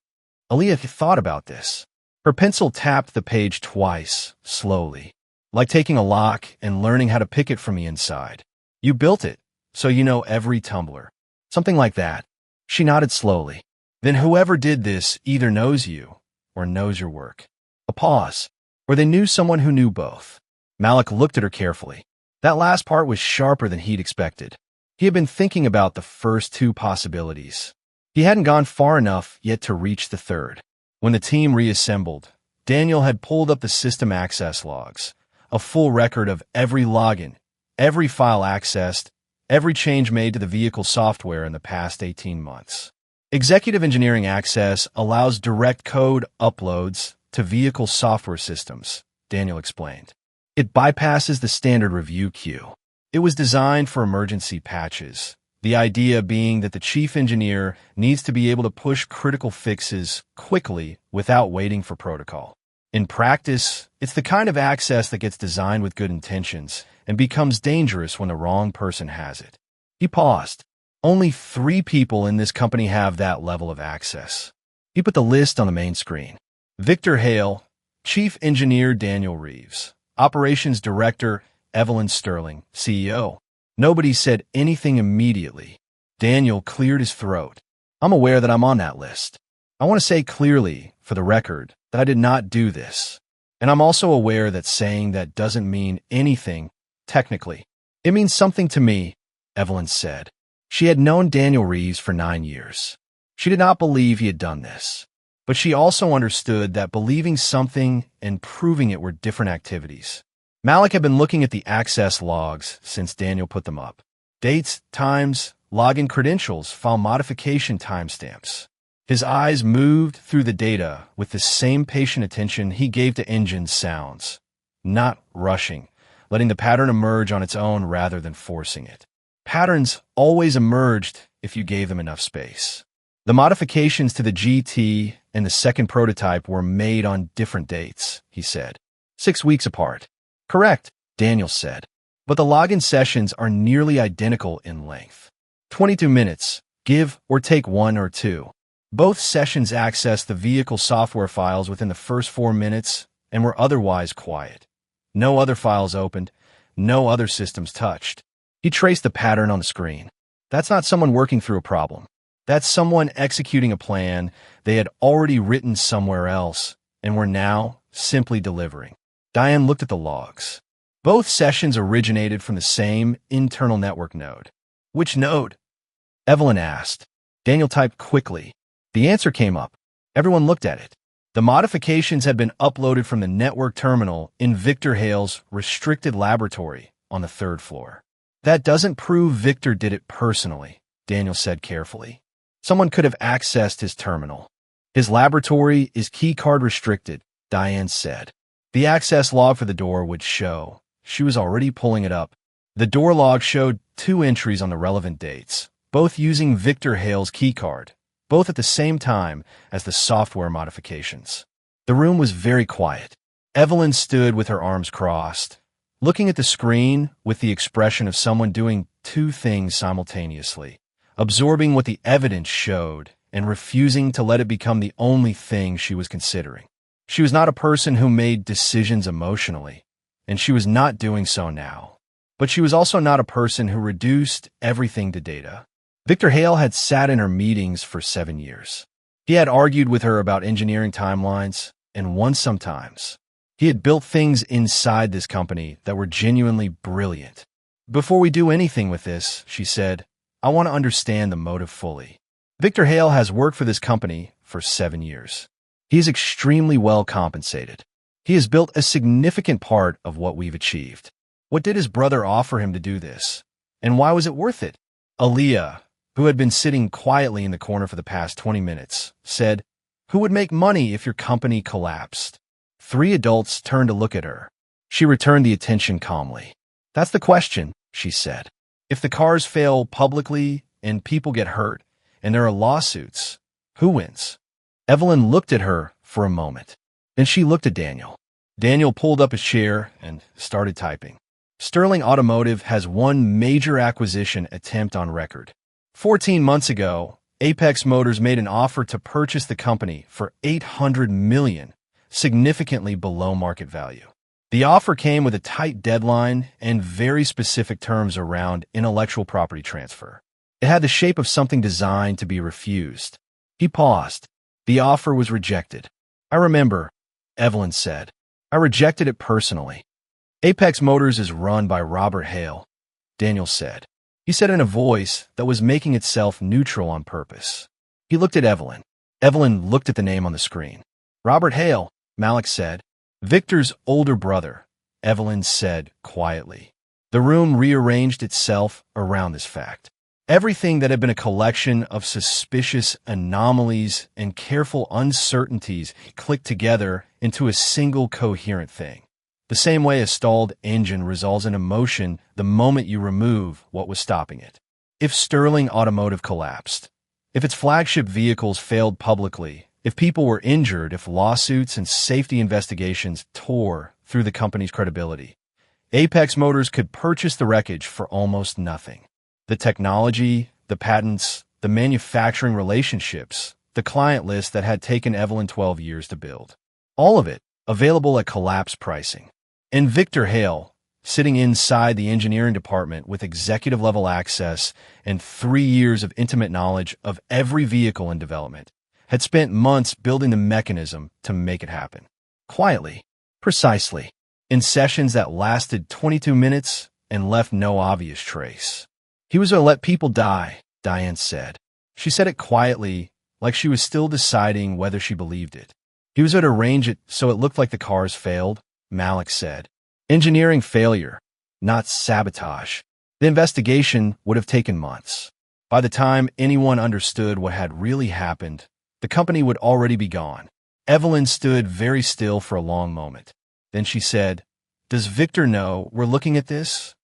Aaliyah thought about this. Her pencil tapped the page twice, slowly, like taking a lock and learning how to pick it from the inside. "You built it, so you know every tumbler." "Something like that." She nodded slowly. "Then whoever did this either knows you or knows your work." A pause. Or they knew someone who knew both. Malik looked at her carefully. That last part was sharper than he'd expected. He had been thinking about the first two possibilities. He hadn't gone far enough yet to reach the third. When the team reassembled, Daniel had pulled up the system access logs, a full record of every login, every file accessed, every change made to the vehicle software in the past 18 months. Executive engineering access allows direct code uploads to vehicle software systems, Daniel explained. It bypasses the standard review queue. It was designed for emergency patches, the idea being that the chief engineer needs to be able to push critical fixes quickly without waiting for protocol. In practice, it's the kind of access that gets designed with good intentions and becomes dangerous when the wrong person has it. He paused. Only 3 people in this company have that level of access. He put the list on the main screen. Victor Hale, Chief Engineer Daniel Reeves, Operations Director Evelyn Sterling, CEO. Nobody said anything immediately. Daniel cleared his throat. "I'm aware that I'm on that list. I want to say clearly, for the record, that I did not do this. And I'm also aware that saying that doesn't mean anything, technically. It means something to me," Evelyn said. She had known Daniel Reeves for 9 years. She did not believe he had done this. But she also understood that believing something and proving it were different activities. Malik had been looking at the access logs since Daniel put them up. Dates, times, login credentials, file modification timestamps. His eyes moved through the data with the same patient attention he gave to engine sounds, not rushing, letting the pattern emerge on its own rather than forcing it. Patterns always emerged if you gave them enough space. The modifications to the GT and the second prototype were made on different dates, he said. 6 weeks apart. Correct, Daniel said. But the login sessions are nearly identical in length. 22 minutes, give or take 1 or 2. Both sessions accessed the vehicle software files within the first 4 minutes and were otherwise quiet. No other files opened, no other systems touched. He traced the pattern on the screen. That's not someone working through a problem. That's someone executing a plan they had already written somewhere else and were now simply delivering. Diane looked at the logs. Both sessions originated from the same internal network node. Which node? Evelyn asked. Daniel typed quickly. The answer came up. Everyone looked at it. The modifications had been uploaded from the network terminal in Victor Hale's restricted laboratory on the 3rd floor. That doesn't prove Victor did it personally, Daniel said carefully. Someone could have accessed his terminal. His laboratory is keycard restricted, Diane said. The access log for the door would show. She was already pulling it up. The door log showed 2 entries on the relevant dates, both using Victor Hale's keycard, both at the same time as the software modifications. The room was very quiet. Evelyn stood with her arms crossed, looking at the screen with the expression of someone doing 2 things simultaneously, absorbing what the evidence showed and refusing to let it become the only thing she was considering. She was not a person who made decisions emotionally, and she was not doing so now. But she was also not a person who reduced everything to data. Victor Hale had sat in her meetings for 7 years. He had argued with her about engineering timelines and won sometimes. He had built things inside this company that were genuinely brilliant. Before we do anything with this, she said, I want to understand the motive fully. Victor Hale has worked for this company for 7 years. He is extremely well compensated. He has built a significant part of what we've achieved. What did his brother offer him to do this? And why was it worth it? Aaliyah, who had been sitting quietly in the corner for the past 20 minutes, said, Who would make money if your company collapsed? 3 adults turned to look at her. She returned the attention calmly. That's the question, she said. If the cars fail publicly and people get hurt and there are lawsuits, who wins? Evelyn looked at her for a moment. Then she looked at Daniel. Daniel pulled up his chair and started typing. Sterling Automotive has one major acquisition attempt on record. 14 months ago, Apex Motors made an offer to purchase the company for $800 million, significantly below market value. The offer came with a tight deadline and very specific terms around intellectual property transfer. It had the shape of something designed to be refused. He paused. The offer was rejected. I remember, Evelyn said. I rejected it personally. Apex Motors is run by Robert Hale, Daniel said. He said in a voice that was making itself neutral on purpose. He looked at Evelyn. Evelyn looked at the name on the screen. Robert Hale, Malik said. Victor's older brother, Evelyn said quietly. The room rearranged itself around this fact. Everything that had been a collection of suspicious anomalies and careful uncertainties clicked together into a single coherent thing. The same way a stalled engine resolves an emotion the moment you remove what was stopping it. If Sterling Automotive collapsed, if its flagship vehicles failed publicly, if people were injured, if lawsuits and safety investigations tore through the company's credibility, Apex Motors could purchase the wreckage for almost nothing. The technology, the patents, the manufacturing relationships, the client list that had taken Evelyn 12 years to build. All of it available at collapse pricing. And Victor Hale, sitting inside the engineering department with executive-level access and 3 years of intimate knowledge of every vehicle in development, had spent months building the mechanism to make it happen. Quietly, precisely, in sessions that lasted 22 minutes and left no obvious trace. He was going to let people die, Diane said. She said it quietly, like she was still deciding whether she believed it. He was going to arrange it so it looked like the cars failed, Malik said. Engineering failure, not sabotage. The investigation would have taken months. By the time anyone understood what had really happened, the company would already be gone. Evelyn stood very still for a long moment. Then she said, Does Victor know we're looking at this?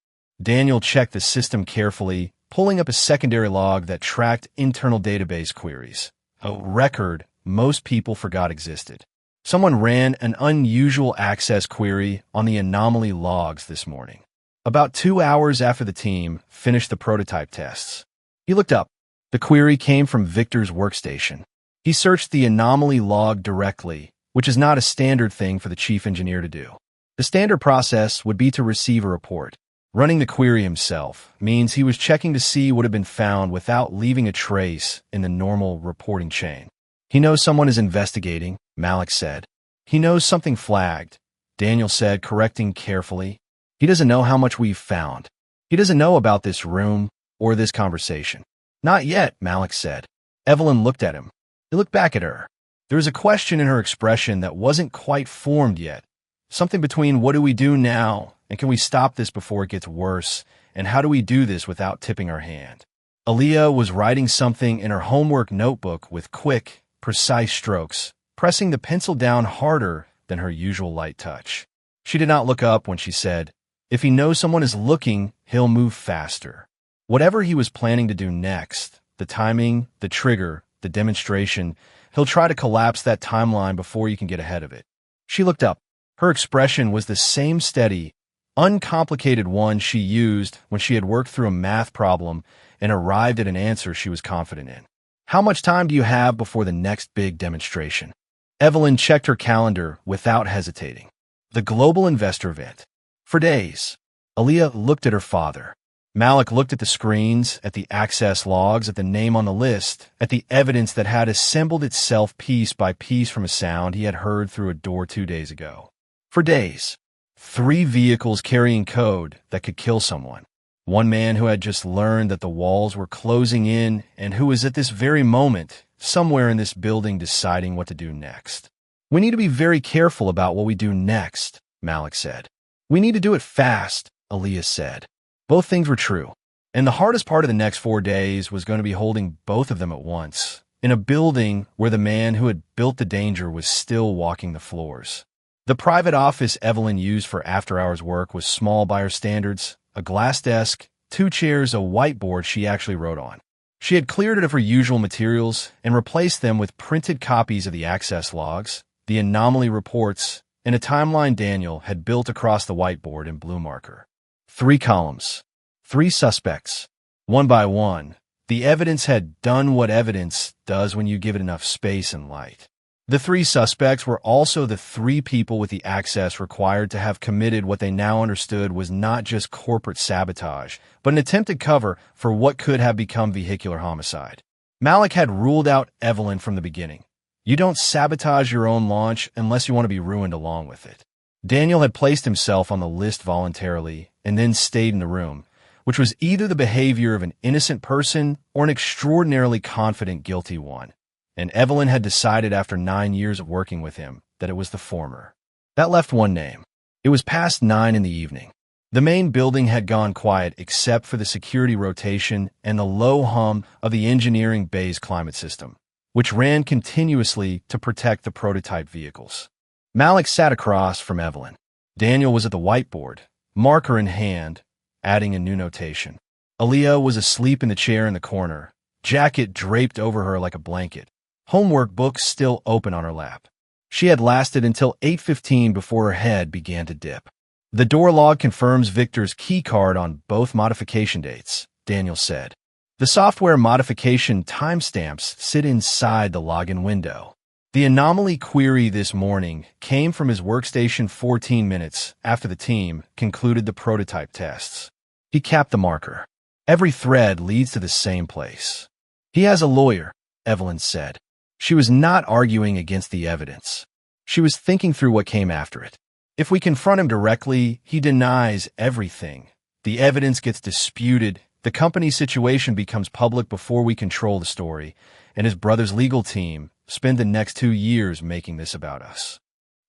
Daniel checked the system carefully, pulling up a secondary log that tracked internal database queries, a record most people forgot existed. Someone ran an unusual access query on the anomaly logs this morning, about 2 hours after the team finished the prototype tests. He looked up. The query came from Victor's workstation. He searched the anomaly log directly, which is not a standard thing for the chief engineer to do. The standard process would be to receive a report. Running the query himself means he was checking to see what had been found without leaving a trace in the normal reporting chain. He knows someone is investigating, Malik said. He knows something flagged, Daniel said, correcting carefully. He doesn't know how much we've found. He doesn't know about this room or this conversation. Not yet, Malik said. Evelyn looked at him. He looked back at her. There was a question in her expression that wasn't quite formed yet. Something between what do we do now and can we stop this before it gets worse, and how do we do this without tipping our hand? Aaliyah was writing something in her homework notebook with quick, precise strokes, pressing the pencil down harder than her usual light touch. She did not look up when she said, "If he knows someone is looking, he'll move faster." Whatever he was planning to do next, the timing, the trigger, the demonstration, he'll try to collapse that timeline before you can get ahead of it. She looked up. Her expression was the same steady, uncomplicated one she used when she had worked through a math problem and arrived at an answer she was confident in. How much time do you have before the next big demonstration? Evelyn checked her calendar without hesitating. The global investor event. For days. Aaliyah looked at her father. Malik looked at the screens, at the access logs, at the name on the list, at the evidence that had assembled itself piece by piece from a sound he had heard through a door 2 days ago. For days. 3 vehicles carrying code that could kill someone. One man who had just learned that the walls were closing in and who was at this very moment somewhere in this building deciding what to do next. We need to be very careful about what we do next, Malik said. We need to do it fast, Aaliyah said. Both things were true, and the hardest part of the next 4 days was going to be holding both of them at once, in a building where the man who had built the danger was still walking the floors. The private office Evelyn used for after-hours work was small by her standards, a glass desk, 2 chairs, a whiteboard she actually wrote on. She had cleared it of her usual materials and replaced them with printed copies of the access logs, the anomaly reports, and a timeline Daniel had built across the whiteboard in blue marker. 3 columns, 3 suspects. One by one, the evidence had done what evidence does when you give it enough space and light. The 3 suspects were also the 3 people with the access required to have committed what they now understood was not just corporate sabotage, but an attempted cover for what could have become vehicular homicide. Malik had ruled out Evelyn from the beginning. You don't sabotage your own launch unless you want to be ruined along with it. Daniel had placed himself on the list voluntarily and then stayed in the room, which was either the behavior of an innocent person or an extraordinarily confident guilty one. And Evelyn had decided after 9 years of working with him that it was the former. That left one name. It was past 9 in the evening. The main building had gone quiet except for the security rotation and the low hum of the engineering bay's climate system, which ran continuously to protect the prototype vehicles. Malik sat across from Evelyn. Daniel was at the whiteboard, marker in hand, adding a new notation. Aaliyah was asleep in the chair in the corner, jacket draped over her like a blanket. Homework books still open on her lap. She had lasted until 8:15 before her head began to dip. The door log confirms Victor's key card on both modification dates, Daniel said. The software modification timestamps sit inside the login window. The anomaly query this morning came from his workstation 14 minutes after the team concluded the prototype tests. He capped the marker. Every thread leads to the same place. He has a lawyer, Evelyn said. She was not arguing against the evidence. She was thinking through what came after it. If we confront him directly, he denies everything. The evidence gets disputed. The company's situation becomes public before we control the story, and his brother's legal team spend the next 2 years making this about us.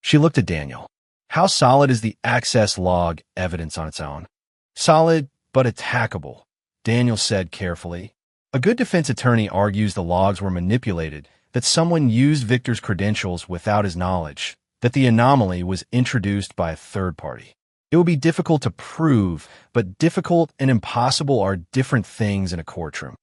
She looked at Daniel. How solid is the access log evidence on its own? Solid, but attackable, Daniel said carefully. A good defense attorney argues the logs were manipulated, that someone used Victor's credentials without his knowledge, that the anomaly was introduced by a third party. It will be difficult to prove, but difficult and impossible are different things in a courtroom.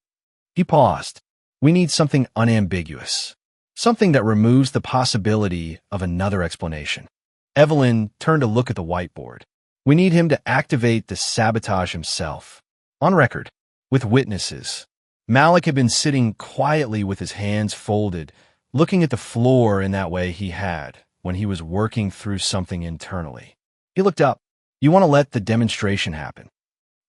He paused. We need something unambiguous. something that removes the possibility of another explanation. Evelyn turned to look at the whiteboard. We need him to activate the sabotage himself. On record, with witnesses. Malik had been sitting quietly with his hands folded, looking at the floor in that way he had when he was working through something internally. He looked up. You want to let the demonstration happen?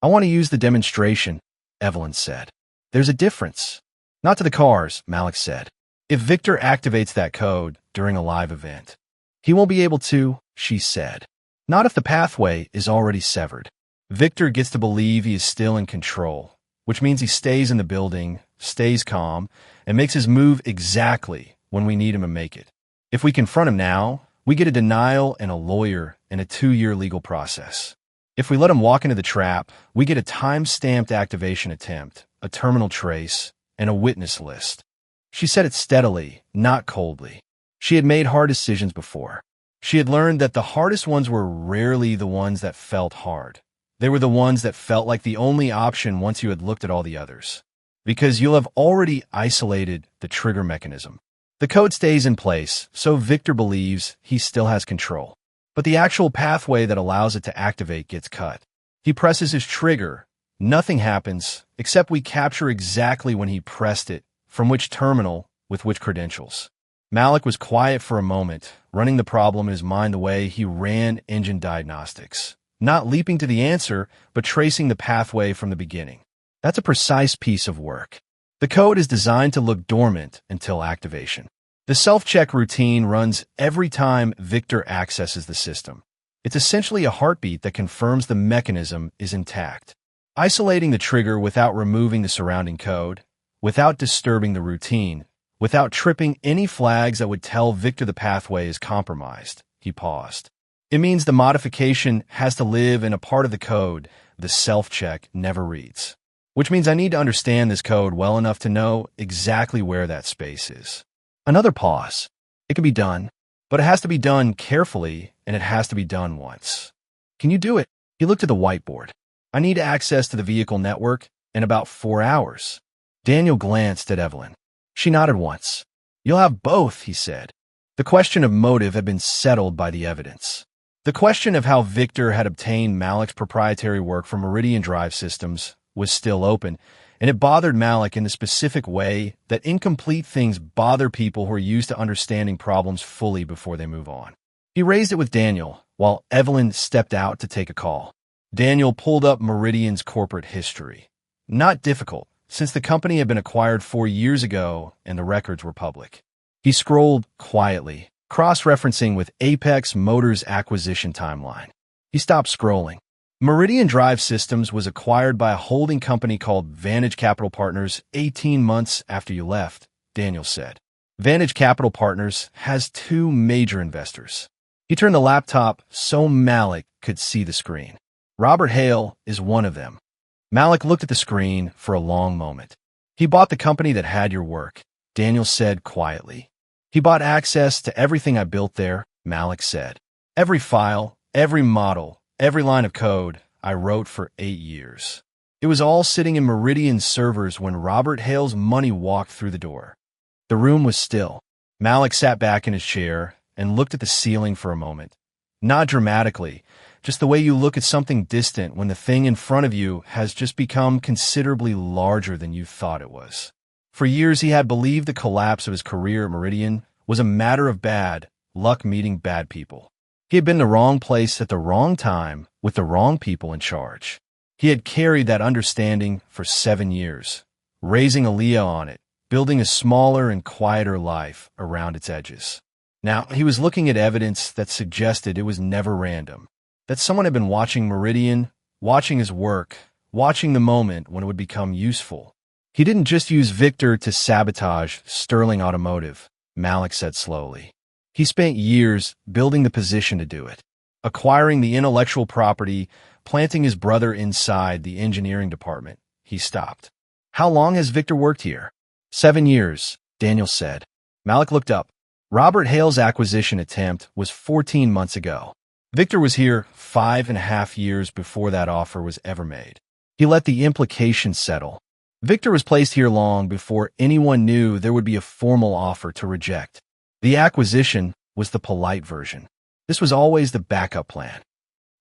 I want to use the demonstration, Evelyn said. There's a difference. Not to the cars, Malik said. If Victor activates that code during a live event, he won't be able to, she said. Not if the pathway is already severed. Victor gets to believe he is still in control, which means he stays in the building, stays calm, and makes his move exactly when we need him to make it. If we confront him now, we get a denial and a lawyer and a 2-year legal process. If we let him walk into the trap, we get a time-stamped activation attempt, a terminal trace, and a witness list. She said it steadily, not coldly. She had made hard decisions before. She had learned that the hardest ones were rarely the ones that felt hard. They were the ones that felt like the only option once you had looked at all the others. Because you'll have already isolated the trigger mechanism. The code stays in place, so Victor believes he still has control. But the actual pathway that allows it to activate gets cut. He presses his trigger. Nothing happens, except we capture exactly when he pressed it, from which terminal, with which credentials. Malik was quiet for a moment, running the problem in his mind the way he ran engine diagnostics. Not leaping to the answer, but tracing the pathway from the beginning. That's a precise piece of work. The code is designed to look dormant until activation. The self-check routine runs every time Victor accesses the system. It's essentially a heartbeat that confirms the mechanism is intact. Isolating the trigger without removing the surrounding code, without disturbing the routine, without tripping any flags that would tell Victor the pathway is compromised, he paused. It means the modification has to live in a part of the code the self-check never reads. Which means I need to understand this code well enough to know exactly where that space is. Another pause. It can be done, but it has to be done carefully, and it has to be done once. Can you do it? He looked at the whiteboard. I need access to the vehicle network in about 4 hours. Daniel glanced at Evelyn. She nodded once. You'll have both, he said. The question of motive had been settled by the evidence. The question of how Victor had obtained Malik's proprietary work from Meridian Drive Systems was still open, and it bothered Malik in the specific way that incomplete things bother people who are used to understanding problems fully before they move on. He raised it with Daniel, while Evelyn stepped out to take a call. Daniel pulled up Meridian's corporate history. Not difficult, since the company had been acquired 4 years ago and the records were public. He scrolled quietly, cross-referencing with Apex Motors' acquisition timeline. He stopped scrolling. Meridian Drive Systems was acquired by a holding company called Vantage Capital Partners 18 months after you left, Daniel said. Vantage Capital Partners has 2 major investors. He turned the laptop so Malik could see the screen. Robert Hale is one of them. Malik looked at the screen for a long moment. He bought the company that had your work, Daniel said quietly. He bought access to everything I built there, Malik said. Every file, every model, every line of code I wrote for 8 years. It was all sitting in Meridian's servers when Robert Hale's money walked through the door. The room was still. Malik sat back in his chair and looked at the ceiling for a moment. Not dramatically, just the way you look at something distant when the thing in front of you has just become considerably larger than you thought it was. For years he had believed the collapse of his career at Meridian was a matter of bad luck meeting bad people. He had been in the wrong place at the wrong time with the wrong people in charge. He had carried that understanding for 7 years, raising Aaliyah on it, building a smaller and quieter life around its edges. Now, he was looking at evidence that suggested it was never random, that someone had been watching Meridian, watching his work, watching the moment when it would become useful. He didn't just use Victor to sabotage Sterling Automotive, Malik said slowly. He spent years building the position to do it, acquiring the intellectual property, planting his brother inside the engineering department. He stopped. How long has Victor worked here? 7 years, Daniel said. Malik looked up. Robert Hale's acquisition attempt was 14 months ago. Victor was here 5.5 years before that offer was ever made. He let the implication settle. Victor was placed here long before anyone knew there would be a formal offer to reject. The acquisition was the polite version. This was always the backup plan.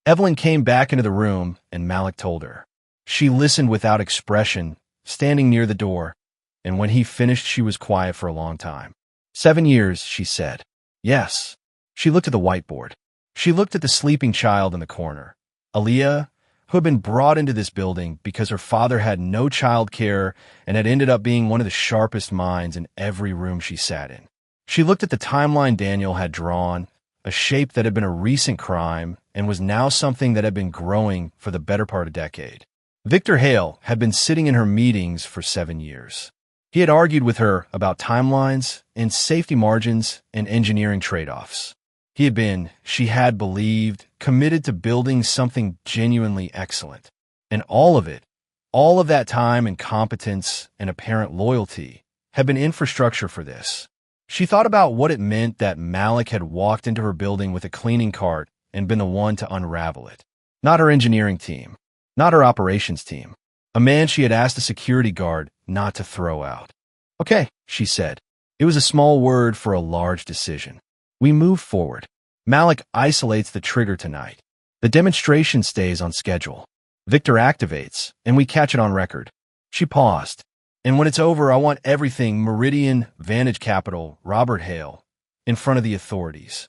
Evelyn came back into the room, and Malik told her. She listened without expression, standing near the door, and when he finished, she was quiet for a long time. 7 years, she said. Yes. She looked at the whiteboard. She looked at the sleeping child in the corner. Aaliyah, who had been brought into this building because her father had no child care and had ended up being one of the sharpest minds in every room she sat in. She looked at the timeline Daniel had drawn, a shape that had been a recent crime and was now something that had been growing for the better part of a decade. Victor Hale had been sitting in her meetings for 7 years. He had argued with her about timelines and safety margins and engineering trade-offs. He had been, she had believed, committed to building something genuinely excellent. And all of it, all of that time and competence and apparent loyalty, had been infrastructure for this. She thought about what it meant that Malik had walked into her building with a cleaning cart and been the one to unravel it. Not her engineering team, not her operations team. A man she had asked a security guard not to throw out. Okay, she said. It was a small word for a large decision. We move forward. Malik isolates the trigger tonight. The demonstration stays on schedule. Victor activates, and we catch it on record. She paused. And when it's over, I want everything Meridian, Vantage Capital, Robert Hale, in front of the authorities.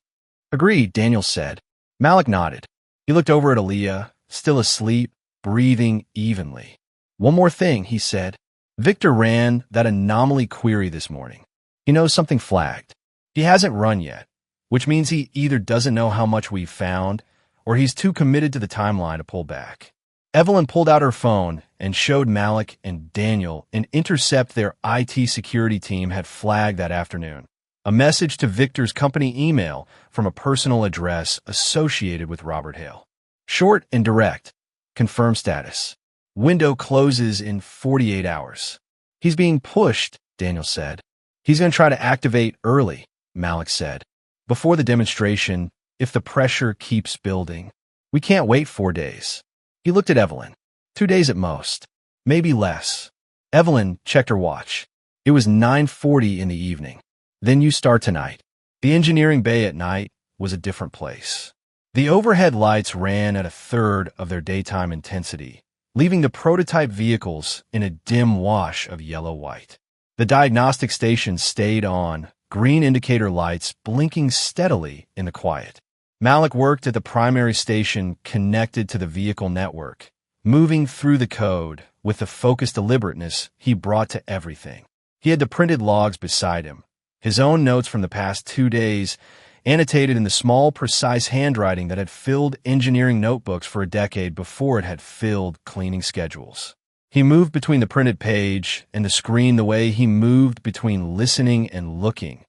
Agreed, Daniel said. Malik nodded. He looked over at Aaliyah, still asleep, breathing evenly. One more thing, he said. Victor ran that anomaly query this morning. He knows something flagged. He hasn't run yet, which means he either doesn't know how much we've found, or he's too committed to the timeline to pull back. Evelyn pulled out her phone and showed Malik and Daniel an intercept their IT security team had flagged that afternoon. A message to Victor's company email from a personal address associated with Robert Hale. Short and direct. Confirm status. Window closes in 48 hours. He's being pushed, Daniel said. He's going to try to activate early, Malik said. Before the demonstration, if the pressure keeps building. We can't wait 4 days. He looked at Evelyn. 2 days at most. Maybe less. Evelyn checked her watch. It was 9:40 in the evening. Then you start tonight. The engineering bay at night was a different place. The overhead lights ran at a third of their daytime intensity, leaving the prototype vehicles in a dim wash of yellow-white. The diagnostic station stayed on, green indicator lights blinking steadily in the quiet. Malik worked at the primary station connected to the vehicle network, moving through the code with the focused deliberateness he brought to everything. He had the printed logs beside him, his own notes from the past 2 days, annotated in the small, precise handwriting that had filled engineering notebooks for a decade before it had filled cleaning schedules. He moved between the printed page and the screen the way he moved between listening and looking,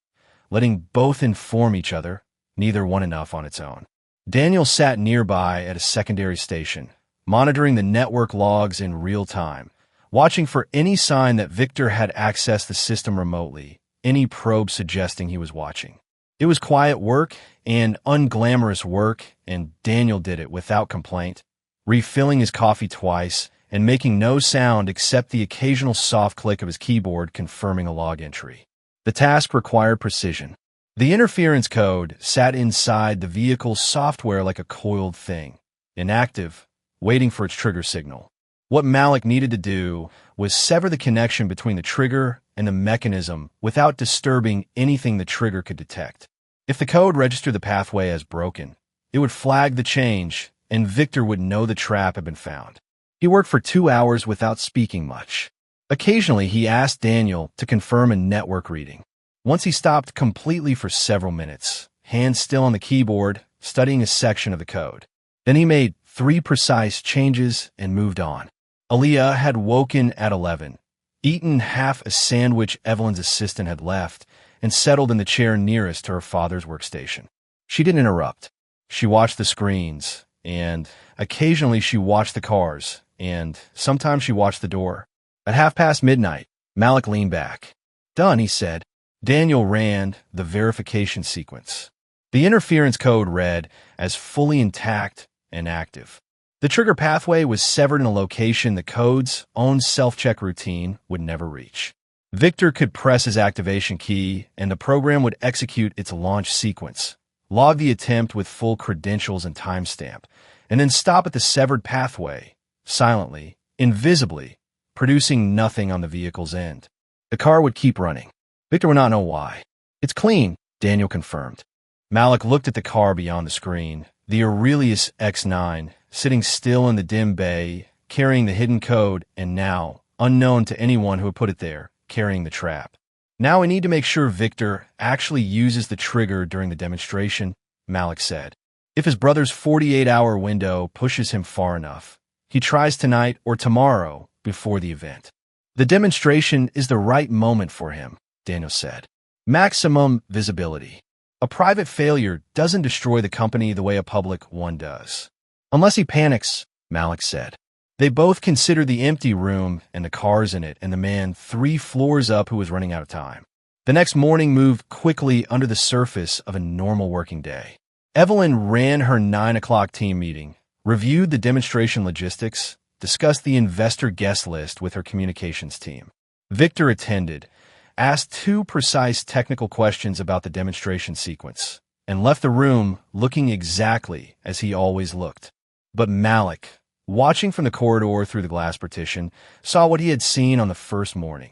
letting both inform each other, neither one enough on its own. Daniel sat nearby at a secondary station, monitoring the network logs in real time, watching for any sign that Victor had accessed the system remotely, any probe suggesting he was watching. It was quiet work and unglamorous work, and Daniel did it without complaint, refilling his coffee twice and making no sound except the occasional soft click of his keyboard confirming a log entry. The task required precision. The interference code sat inside the vehicle's software like a coiled thing, inactive, waiting for its trigger signal. What Malik needed to do was sever the connection between the trigger and the mechanism without disturbing anything the trigger could detect. If the code registered the pathway as broken, it would flag the change, and Victor would know the trap had been found. He worked for 2 hours without speaking much. Occasionally, he asked Daniel to confirm a network reading. Once he stopped completely for several minutes, hands still on the keyboard, studying a section of the code. Then he made 3 precise changes and moved on. Aaliyah had woken at 11, eaten half a sandwich Evelyn's assistant had left, and settled in the chair nearest to her father's workstation. She didn't interrupt. She watched the screens, and occasionally she watched the cars, and sometimes she watched the door. At midnight, Malik leaned back. Done, he said. Daniel ran the verification sequence. The interference code read as fully intact and active. The trigger pathway was severed in a location the code's own self-check routine would never reach. Victor could press his activation key, and the program would execute its launch sequence, log the attempt with full credentials and timestamp, and then stop at the severed pathway, silently, invisibly, producing nothing on the vehicle's end. The car would keep running. Victor would not know why. "It's clean," Daniel confirmed. Malik looked at the car beyond the screen, the Aurelius X9, sitting still in the dim bay, carrying the hidden code, and now, unknown to anyone who had put it there, carrying the trap. "Now we need to make sure Victor actually uses the trigger during the demonstration," Malik said. "If his brother's 48-hour window pushes him far enough, he tries tonight or tomorrow before the event. The demonstration is the right moment for him," Daniel said. "Maximum visibility. A private failure doesn't destroy the company the way a public one does." "Unless he panics," Malik said. They both considered the empty room and the cars in it and the man 3 floors up who was running out of time. The next morning moved quickly under the surface of a normal working day. Evelyn ran her 9 o'clock team meeting, reviewed the demonstration logistics, discussed the investor guest list with her communications team. Victor attended, asked 2 precise technical questions about the demonstration sequence, and left the room looking exactly as he always looked. But Malik, watching from the corridor through the glass partition, saw what he had seen on the first morning.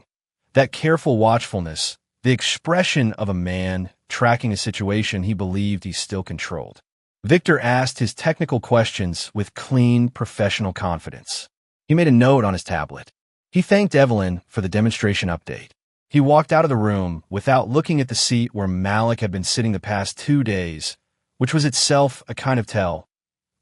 That careful watchfulness, the expression of a man tracking a situation he believed he still controlled. Victor asked his technical questions with clean, professional confidence. He made a note on his tablet. He thanked Evelyn for the demonstration update. He walked out of the room without looking at the seat where Malik had been sitting the past 2 days, which was itself a kind of tell.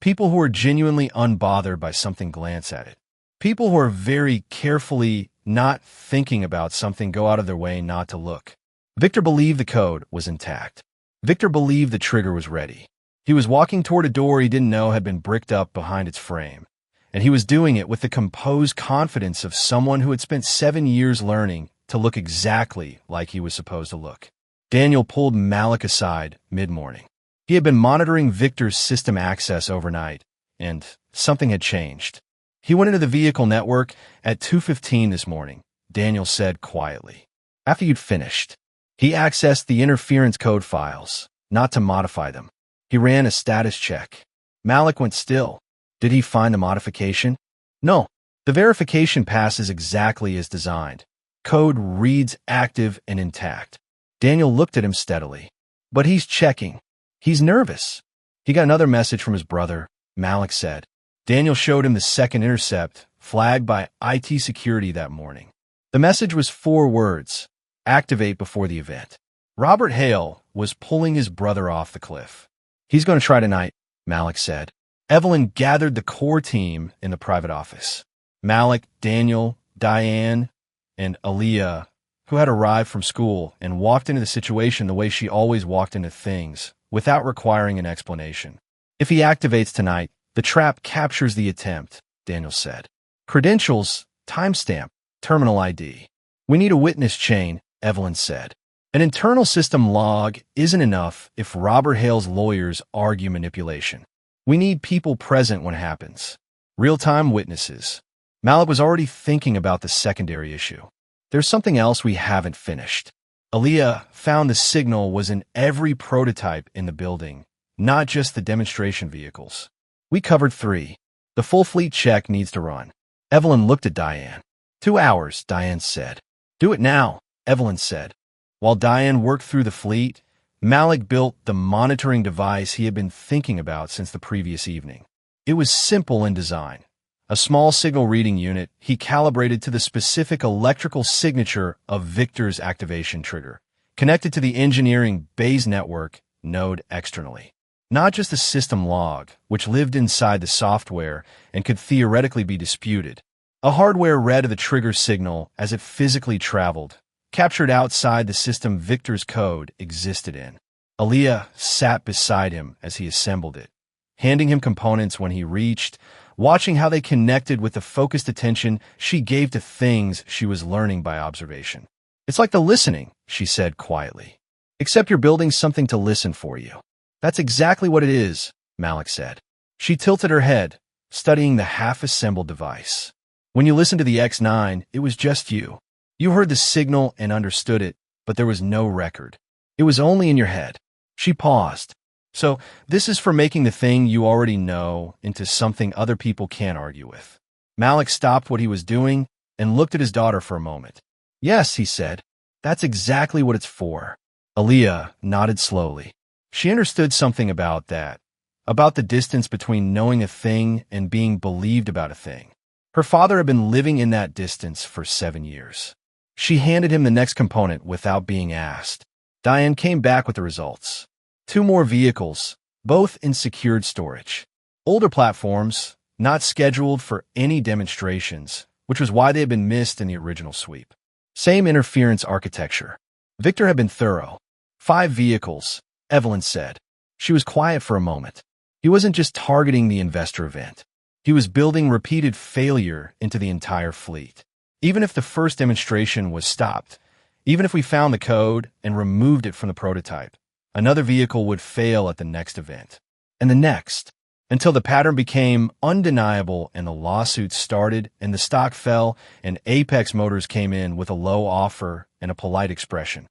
People who are genuinely unbothered by something glance at it. People who are very carefully not thinking about something go out of their way not to look. Victor believed the code was intact. Victor believed the trigger was ready. He was walking toward a door he didn't know had been bricked up behind its frame, and he was doing it with the composed confidence of someone who had spent 7 years learning to look exactly like he was supposed to look. Daniel pulled Malik aside mid-morning. He had been monitoring Victor's system access overnight, and something had changed. "He went into the vehicle network at 2:15 this morning," Daniel said quietly. "After you'd finished. He accessed the interference code files, not to modify them. He ran a status check." Malik went still. "Did he find the modification?" "No. The verification passes exactly as designed. Code reads active and intact." Daniel looked at him steadily. "But he's checking. He's nervous." "He got another message from his brother," Malik said. Daniel showed him the second intercept, flagged by IT security that morning. The message was 4 words: "Activate before the event." Robert Hale was pulling his brother off the cliff. "He's going to try tonight," Malik said. Evelyn gathered the core team in the private office. Malik, Daniel, Diane, and Aaliyah, who had arrived from school and walked into the situation the way she always walked into things, without requiring an explanation. "If he activates tonight, the trap captures the attempt," Daniel said. "Credentials, timestamp, terminal ID. We need a witness chain," Evelyn said. "An internal system log isn't enough if Robert Hale's lawyers argue manipulation. We need people present when it happens. Real-time witnesses." Malik was already thinking about the secondary issue. "There's something else we haven't finished." Aaliyah found the signal was in every prototype in the building, not just the demonstration vehicles. "We covered 3. The full fleet check needs to run." Evelyn looked at Diane. 2 hours, Diane said. "Do it now," Evelyn said. While Diane worked through the fleet, Malik built the monitoring device he had been thinking about since the previous evening. It was simple in design. A small signal reading unit he calibrated to the specific electrical signature of Victor's activation trigger, connected to the engineering Bayes network node externally. Not just a system log, which lived inside the software and could theoretically be disputed. A hardware read of the trigger signal as it physically traveled, captured outside the system Victor's code existed in. Aaliyah sat beside him as he assembled it, handing him components when he reached, watching how they connected with the focused attention she gave to things she was learning by observation. "It's like the listening," she said quietly. "Except you're building something to listen for you." "That's exactly what it is," Malik said. She tilted her head, studying the half-assembled device. When you listened to the X9, it was just you. You heard the signal and understood it, but there was no record. It was only in your head. She paused. So, this is for making the thing you already know into something other people can't argue with. Malik stopped what he was doing and looked at his daughter for a moment. Yes, he said. That's exactly what it's for. Aaliyah nodded slowly. She understood something about that, about the distance between knowing a thing and being believed about a thing. Her father had been living in that distance for 7 years. She handed him the next component without being asked. Diane came back with the results. 2 more vehicles, both in secured storage. Older platforms, not scheduled for any demonstrations, which was why they had been missed in the original sweep. Same interference architecture. Victor had been thorough. 5 vehicles, Evelyn said. She was quiet for a moment. He wasn't just targeting the investor event. He was building repeated failure into the entire fleet. Even if the first demonstration was stopped, even if we found the code and removed it from the prototype, another vehicle would fail at the next event, and the next, until the pattern became undeniable and the lawsuits started and the stock fell and Apex Motors came in with a low offer and a polite expression.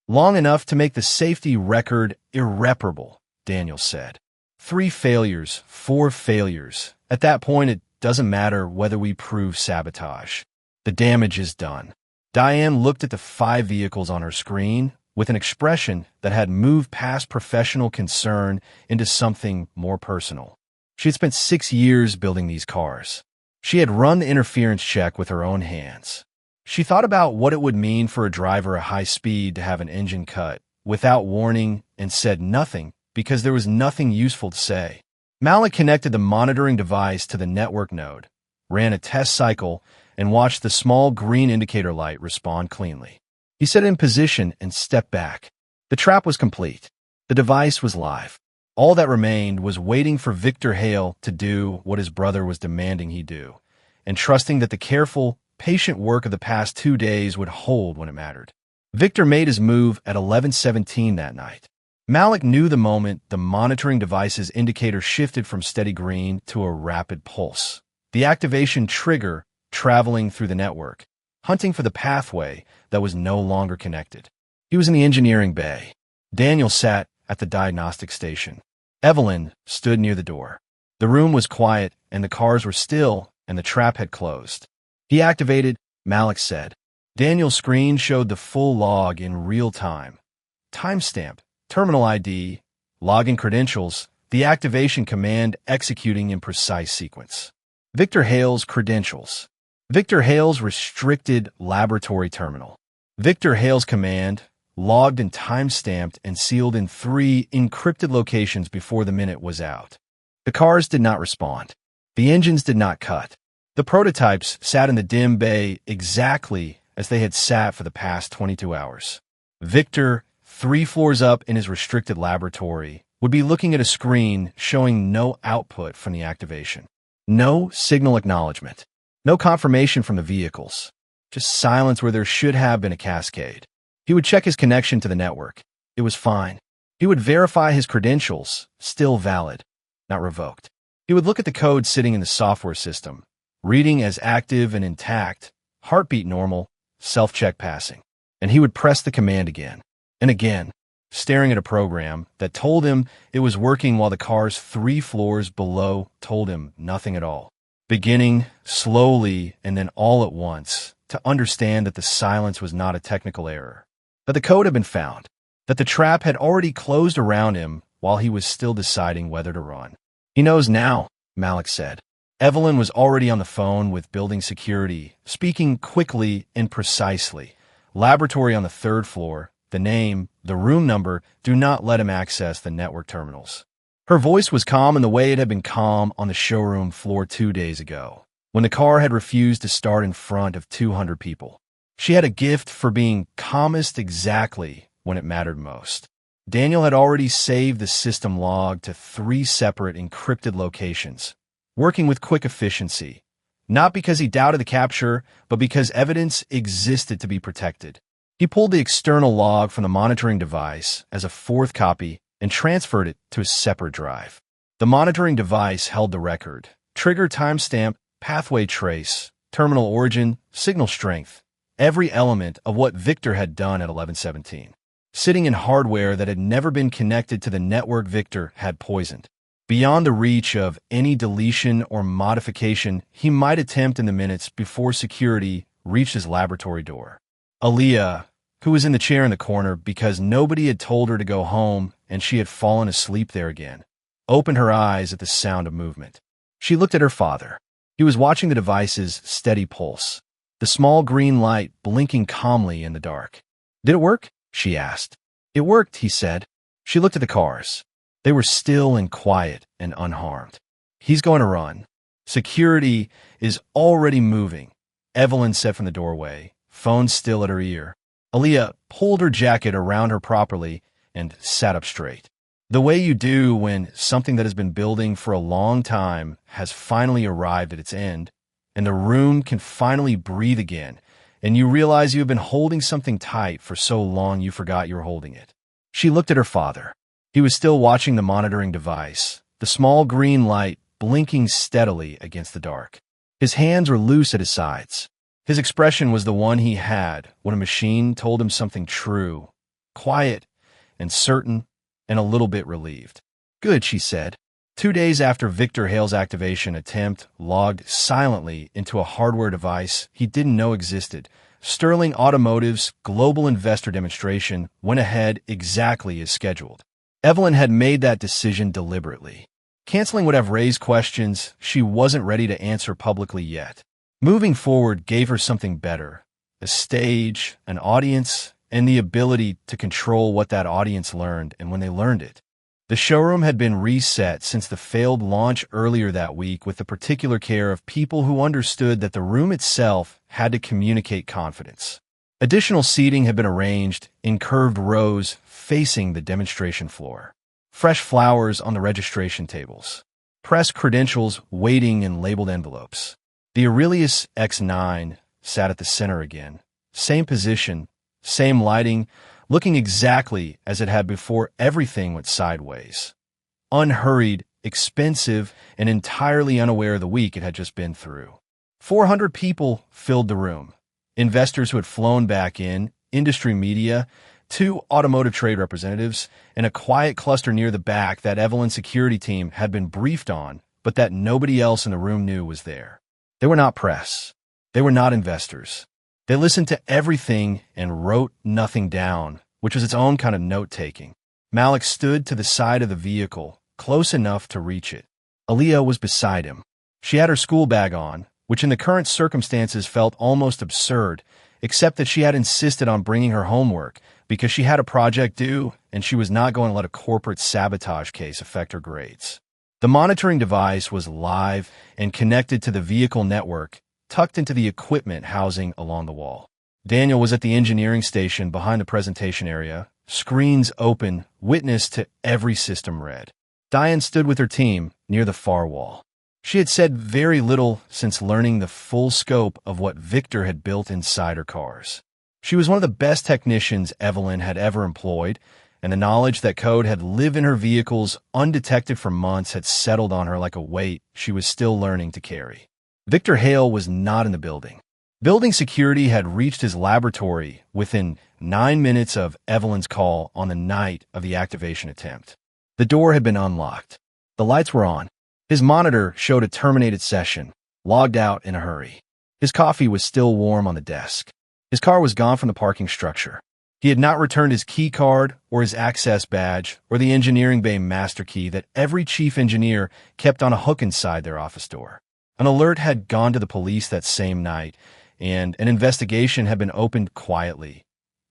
Long enough to make the safety record irreparable, Daniel said. 3 failures, 4 failures. At that point, it doesn't matter whether we prove sabotage. The damage is done. Diane looked at the 5 vehicles on her screen with an expression that had moved past professional concern into something more personal. She had spent 6 years building these cars. She had run the interference check with her own hands. She thought about what it would mean for a driver at high speed to have an engine cut without warning and said nothing because there was nothing useful to say. Malik connected the monitoring device to the network node, ran a test cycle, and watched the small green indicator light respond cleanly. He set it in position and stepped back. The trap was complete. The device was live. All that remained was waiting for Victor Hale to do what his brother was demanding he do, and trusting that the careful, patient work of the past 2 days would hold when it mattered. Victor made his move at 11:17 that night. Malik knew the moment the monitoring device's indicator shifted from steady green to a rapid pulse. The activation trigger traveling through the network, hunting for the pathway that was no longer connected. He was in the engineering bay. Daniel sat at the diagnostics station. Evelyn stood near the door. The room was quiet, and the cars were still, and the trap had closed. He activated, Malik said. Daniel's screen showed the full log in real time. Timestamp, terminal ID, login credentials, the activation command executing in precise sequence. Victor Hale's credentials. Victor Hale's restricted laboratory terminal. Victor Hale's command, logged and time-stamped and sealed in 3 encrypted locations before the minute was out. The cars did not respond. The engines did not cut. The prototypes sat in the dim bay exactly as they had sat for the past 22 hours. Victor, 3 floors up in his restricted laboratory, would be looking at a screen showing no output from the activation. No signal acknowledgement. No confirmation from the vehicles. Just silence where there should have been a cascade. He would check his connection to the network. It was fine. He would verify his credentials, still valid, not revoked. He would look at the code sitting in the software system, reading as active and intact, heartbeat normal, self-check passing. And he would press the command again and again, staring at a program that told him it was working while the cars 3 floors below told him nothing at all. Beginning slowly and then all at once to understand that the silence was not a technical error, that the code had been found, that the trap had already closed around him while he was still deciding whether to run. He knows now, Malik said. Evelyn was already on the phone with building security, speaking quickly and precisely. Laboratory on the 3rd floor, the name, the room number, do not let him access the network terminals. Her voice was calm in the way it had been calm on the showroom floor 2 days ago, when the car had refused to start in front of 200 people. She had a gift for being calmest exactly when it mattered most. Daniel had already saved the system log to 3 separate encrypted locations, working with quick efficiency, not because he doubted the capture, but because evidence existed to be protected. He pulled the external log from the monitoring device as a 4th copy and transferred it to a separate drive. The monitoring device held the record, Trigger timestamp, pathway trace, terminal origin, signal strength. Every element of what Victor had done at 1117. Sitting in hardware that had never been connected to the network Victor had poisoned. Beyond the reach of any deletion or modification he might attempt in the minutes before security reached his laboratory door. Aaliyah, who was in the chair in the corner because nobody had told her to go home and she had fallen asleep there again, opened her eyes at the sound of movement. She looked at her father. He was watching the device's steady pulse, the small green light blinking calmly in the dark. "Did it work?" she asked. "It worked," he said. She looked at the cars. They were still and quiet and unharmed. "He's going to run. Security is already moving," Evelyn said from the doorway, phone still at her ear. Aaliyah pulled her jacket around her properly and sat up straight. The way you do when something that has been building for a long time has finally arrived at its end, and the room can finally breathe again, and you realize you have been holding something tight for so long you forgot you were holding it. She looked at her father. He was still watching the monitoring device, the small green light blinking steadily against the dark. His hands were loose at his sides. His expression was the one he had when a machine told him something true, quiet and certain, and a little bit relieved. "Good," she said. 2 days after Victor Hale's activation attempt logged silently into a hardware device he didn't know existed, Sterling Automotive's global investor demonstration went ahead exactly as scheduled. Evelyn had made that decision deliberately. Canceling would have raised questions she wasn't ready to answer publicly yet. Moving forward gave her something better, a stage, an audience, and the ability to control what that audience learned and when they learned it. The showroom had been reset since the failed launch earlier that week with the particular care of people who understood that the room itself had to communicate confidence. Additional seating had been arranged in curved rows facing the demonstration floor. Fresh flowers on the registration tables. Press credentials waiting in labeled envelopes. The Aurelius X9 sat at the center again. Same position, same lighting, looking exactly as it had before everything went sideways. Unhurried, expensive, and entirely unaware of the week it had just been through. 400 people filled the room. Investors who had flown back in, industry media, 2 automotive trade representatives, and a quiet cluster near the back that Evelyn's security team had been briefed on, but that nobody else in the room knew was there. They were not press. They were not investors. They listened to everything and wrote nothing down, which was its own kind of note-taking. Malik stood to the side of the vehicle, close enough to reach it. Aaliyah was beside him. She had her school bag on, which in the current circumstances felt almost absurd, except that she had insisted on bringing her homework because she had a project due and she was not going to let a corporate sabotage case affect her grades. The monitoring device was live and connected to the vehicle network, tucked into the equipment housing along the wall. Daniel was at the engineering station behind the presentation area, screens open, witness to every system read. Diane stood with her team near the far wall. She had said very little since learning the full scope of what Victor had built inside her cars. She was one of the best technicians Evelyn had ever employed, and the knowledge that code had lived in her vehicles undetected for months had settled on her like a weight she was still learning to carry. Victor Hale was not in the building. Building security had reached his laboratory within 9 minutes of Evelyn's call on the night of the activation attempt. The door had been unlocked. The lights were on. His monitor showed a terminated session, logged out in a hurry. His coffee was still warm on the desk. His car was gone from the parking structure. He had not returned his key card or his access badge or the engineering bay master key that every chief engineer kept on a hook inside their office door. An alert had gone to the police that same night, and an investigation had been opened quietly.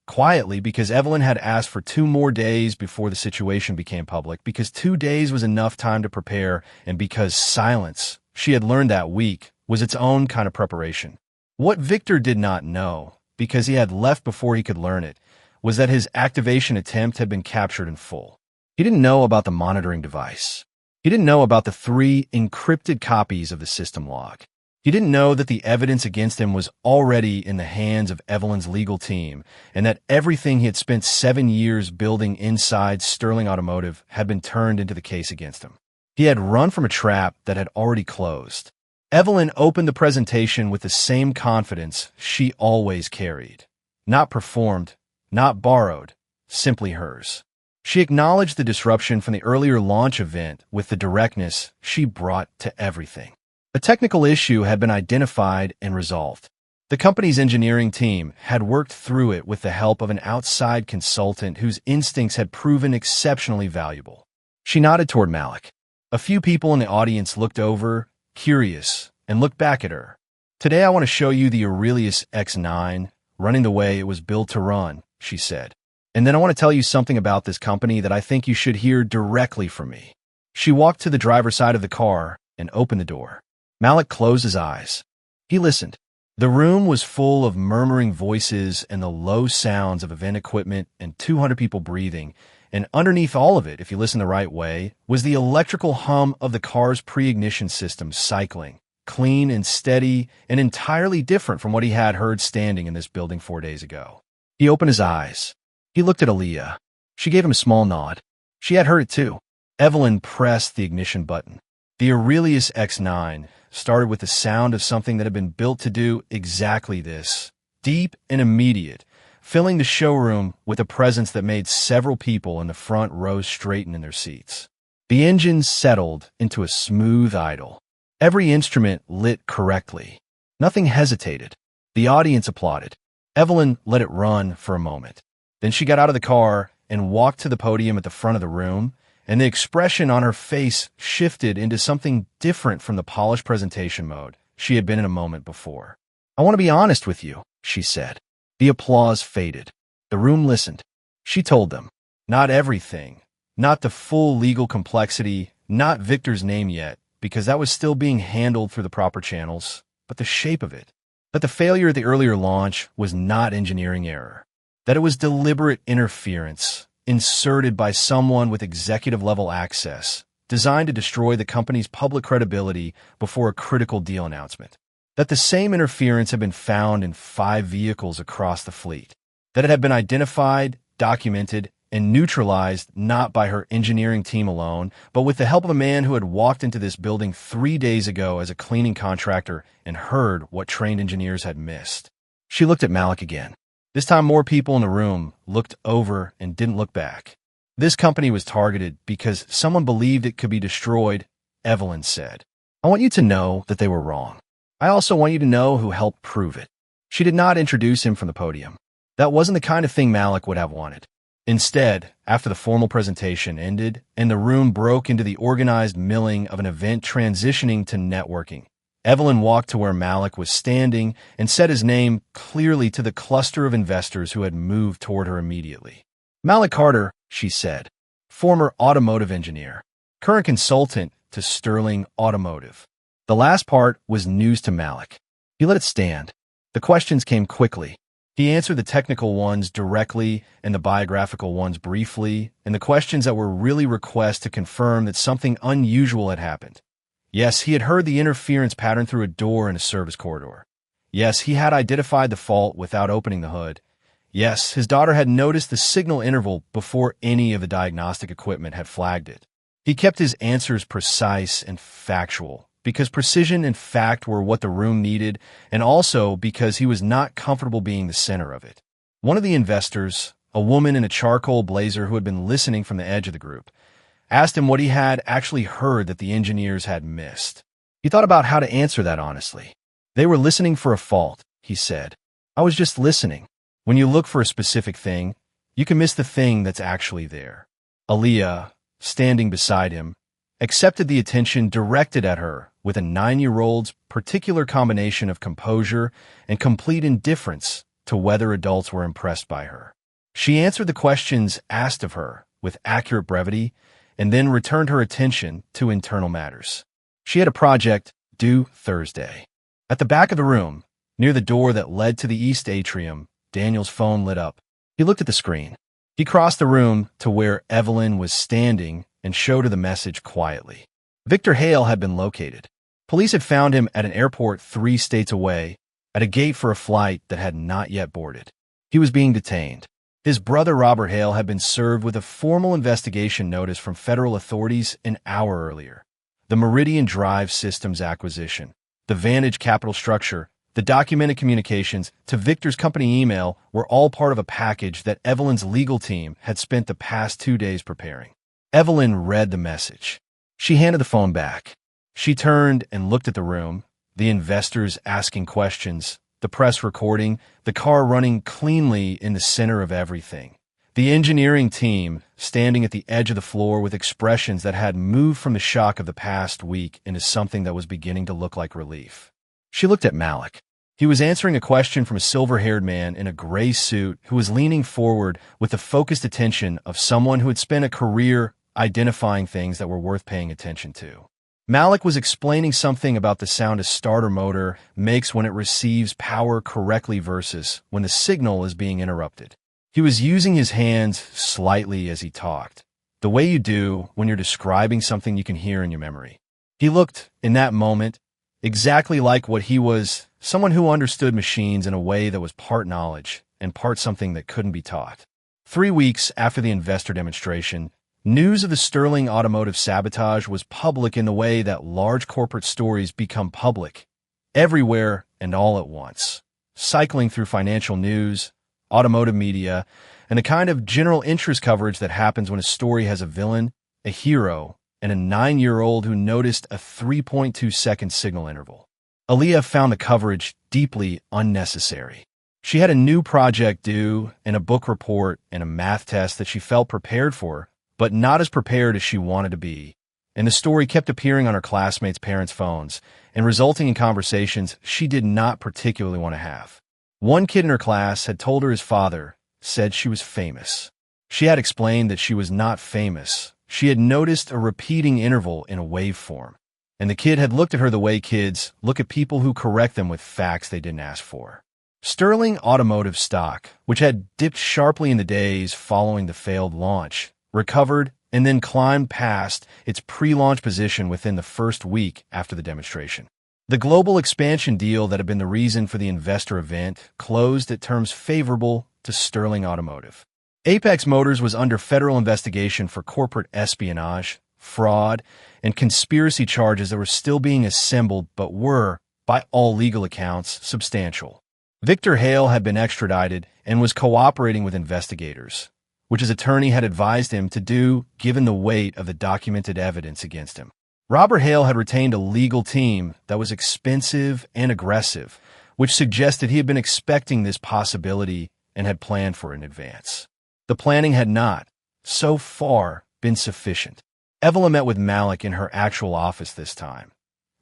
Quietly because Evelyn had asked for 2 more days before the situation became public, because 2 days was enough time to prepare, and because silence, she had learned that week, was its own kind of preparation. What Victor did not know, because he had left before he could learn it, was that his activation attempt had been captured in full. He didn't know about the monitoring device. He didn't know about the 3 encrypted copies of the system log. He didn't know that the evidence against him was already in the hands of Evelyn's legal team, and that everything he had spent 7 years building inside Sterling Automotive had been turned into the case against him. He had run from a trap that had already closed. Evelyn opened the presentation with the same confidence she always carried. Not performed, not borrowed, simply hers. She acknowledged the disruption from the earlier launch event with the directness she brought to everything. A technical issue had been identified and resolved. The company's engineering team had worked through it with the help of an outside consultant whose instincts had proven exceptionally valuable. She nodded toward Malik. A few people in the audience looked over, curious, and looked back at her. Today I want to show you the Aurelius X9, running the way it was built to run, she said. And then I want to tell you something about this company that I think you should hear directly from me. She walked to the driver's side of the car and opened the door. Malik closed his eyes. He listened. The room was full of murmuring voices and the low sounds of event equipment and 200 people breathing, and underneath all of it, if you listen the right way, was the electrical hum of the car's pre-ignition system cycling, clean and steady and entirely different from what he had heard standing in this building 4 days ago. He opened his eyes. He looked at Aaliyah. She gave him a small nod. She had heard it too. Evelyn pressed the ignition button. The Aurelius X9 started with the sound of something that had been built to do exactly this, deep and immediate, filling the showroom with a presence that made several people in the front row straighten in their seats. The engine settled into a smooth idle. Every instrument lit correctly. Nothing hesitated. The audience applauded. Evelyn let it run for a moment. Then she got out of the car and walked to the podium at the front of the room, and the expression on her face shifted into something different from the polished presentation mode she had been in a moment before. "I want to be honest with you," she said. The applause faded. The room listened. She told them, not everything, not the full legal complexity, not Victor's name yet, because that was still being handled through the proper channels, but the shape of it. That the failure at the earlier launch was not engineering error. That it was deliberate interference, inserted by someone with executive-level access, designed to destroy the company's public credibility before a critical deal announcement. That the same interference had been found in 5 vehicles across the fleet. That it had been identified, documented, and neutralized not by her engineering team alone, but with the help of a man who had walked into this building 3 days ago as a cleaning contractor and heard what trained engineers had missed. She looked at Malik again. This time more people in the room looked over and didn't look back. This company was targeted because someone believed it could be destroyed, Evelyn said. I want you to know that they were wrong. I also want you to know who helped prove it. She did not introduce him from the podium. That wasn't the kind of thing Malik would have wanted. Instead, after the formal presentation ended and the room broke into the organized milling of an event transitioning to networking, Evelyn walked to where Malik was standing and said his name clearly to the cluster of investors who had moved toward her immediately. Malik Carter, she said, former automotive engineer, current consultant to Sterling Automotive. The last part was news to Malik. He let it stand. The questions came quickly. He answered the technical ones directly and the biographical ones briefly, and the questions that were really requests to confirm that something unusual had happened. Yes, he had heard the interference pattern through a door in a service corridor. Yes, he had identified the fault without opening the hood. Yes, his daughter had noticed the signal interval before any of the diagnostic equipment had flagged it. He kept his answers precise and factual, because precision and fact were what the room needed, and also because he was not comfortable being the center of it. One of the investors, a woman in a charcoal blazer who had been listening from the edge of the group, asked him what he had actually heard that the engineers had missed. He thought about how to answer that honestly. They were listening for a fault, he said. I was just listening. When you look for a specific thing, you can miss the thing that's actually there. Aaliyah, standing beside him, accepted the attention directed at her with a 9-year-old's particular combination of composure and complete indifference to whether adults were impressed by her. She answered the questions asked of her with accurate brevity and then returned her attention to internal matters. She had a project due Thursday. At the back of the room, near the door that led to the east atrium, Daniel's phone lit up. He looked at the screen. He crossed the room to where Evelyn was standing and showed her the message quietly. Victor Hale had been located. Police had found him at an airport 3 states away, at a gate for a flight that had not yet boarded. He was being detained. His brother Robert Hale had been served with a formal investigation notice from federal authorities an hour earlier. The Meridian Drive Systems acquisition, the Vantage capital structure, the documented communications to Victor's company email were all part of a package that Evelyn's legal team had spent the past 2 days preparing. Evelyn read the message. She handed the phone back. She turned and looked at the room, the investors asking questions, the press recording, the car running cleanly in the center of everything. The engineering team standing at the edge of the floor with expressions that had moved from the shock of the past week into something that was beginning to look like relief. She looked at Malik. He was answering a question from a silver-haired man in a gray suit who was leaning forward with the focused attention of someone who had spent a career identifying things that were worth paying attention to. Malik was explaining something about the sound a starter motor makes when it receives power correctly versus when the signal is being interrupted. He was using his hands slightly as he talked, the way you do when you're describing something you can hear in your memory. He looked, in that moment, exactly like what he was, someone who understood machines in a way that was part knowledge and part something that couldn't be taught. 3 weeks after the investor demonstration, news of the Sterling automotive sabotage was public in the way that large corporate stories become public, everywhere and all at once, cycling through financial news, automotive media, and the kind of general interest coverage that happens when a story has a villain, a hero, and a 9-year-old who noticed a 3.2-second signal interval. Aaliyah found the coverage deeply unnecessary. She had a new project due, and a book report, and a math test that she felt prepared for, but not as prepared as she wanted to be. And the story kept appearing on her classmates' parents' phones and resulting in conversations she did not particularly want to have. One kid in her class had told her his father said she was famous. She had explained that she was not famous. She had noticed a repeating interval in a waveform, and the kid had looked at her the way kids look at people who correct them with facts they didn't ask for. Sterling Automotive stock, which had dipped sharply in the days following the failed launch, recovered and then climbed past its pre-launch position within the first week after the demonstration. The global expansion deal that had been the reason for the investor event closed at terms favorable to Sterling Automotive. Apex Motors was under federal investigation for corporate espionage, fraud, and conspiracy charges that were still being assembled but were, by all legal accounts, substantial. Victor Hale had been extradited and was cooperating with investigators, which his attorney had advised him to do given the weight of the documented evidence against him. Robert Hale had retained a legal team that was expensive and aggressive, which suggested he had been expecting this possibility and had planned for it in advance. The planning had not, so far, been sufficient. Evelyn met with Malik in her actual office this time.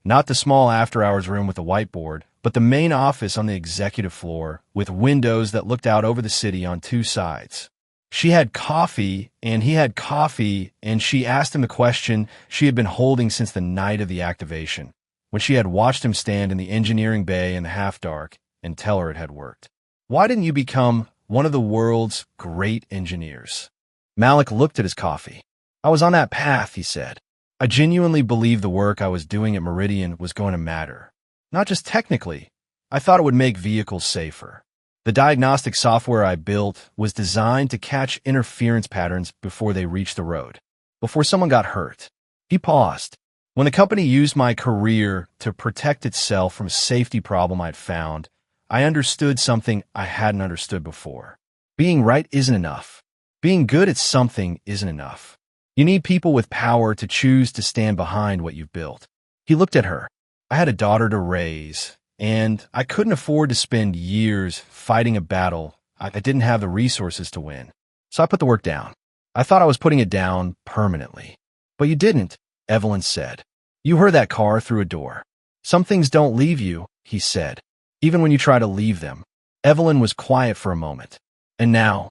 Not the small after-hours room with a whiteboard, but the main office on the executive floor with windows that looked out over the city on 2 sides. She had coffee, and he had coffee, and she asked him the question she had been holding since the night of the activation, when she had watched him stand in the engineering bay in the half-dark and tell her it had worked. Why didn't you become one of the world's great engineers? Malik looked at his coffee. I was on that path, he said. I genuinely believed the work I was doing at Meridian was going to matter. Not just technically. I thought it would make vehicles safer. The diagnostic software I built was designed to catch interference patterns before they reached the road, before someone got hurt. He paused. When the company used my career to protect itself from a safety problem I'd found, I understood something I hadn't understood before. Being right isn't enough. Being good at something isn't enough. You need people with power to choose to stand behind what you've built. He looked at her. I had a daughter to raise, and I couldn't afford to spend years fighting a battle I didn't have the resources to win. So I put the work down. I thought I was putting it down permanently. But you didn't, Evelyn said. You heard that car through a door. Some things don't leave you, he said, even when you try to leave them. Evelyn was quiet for a moment. And now,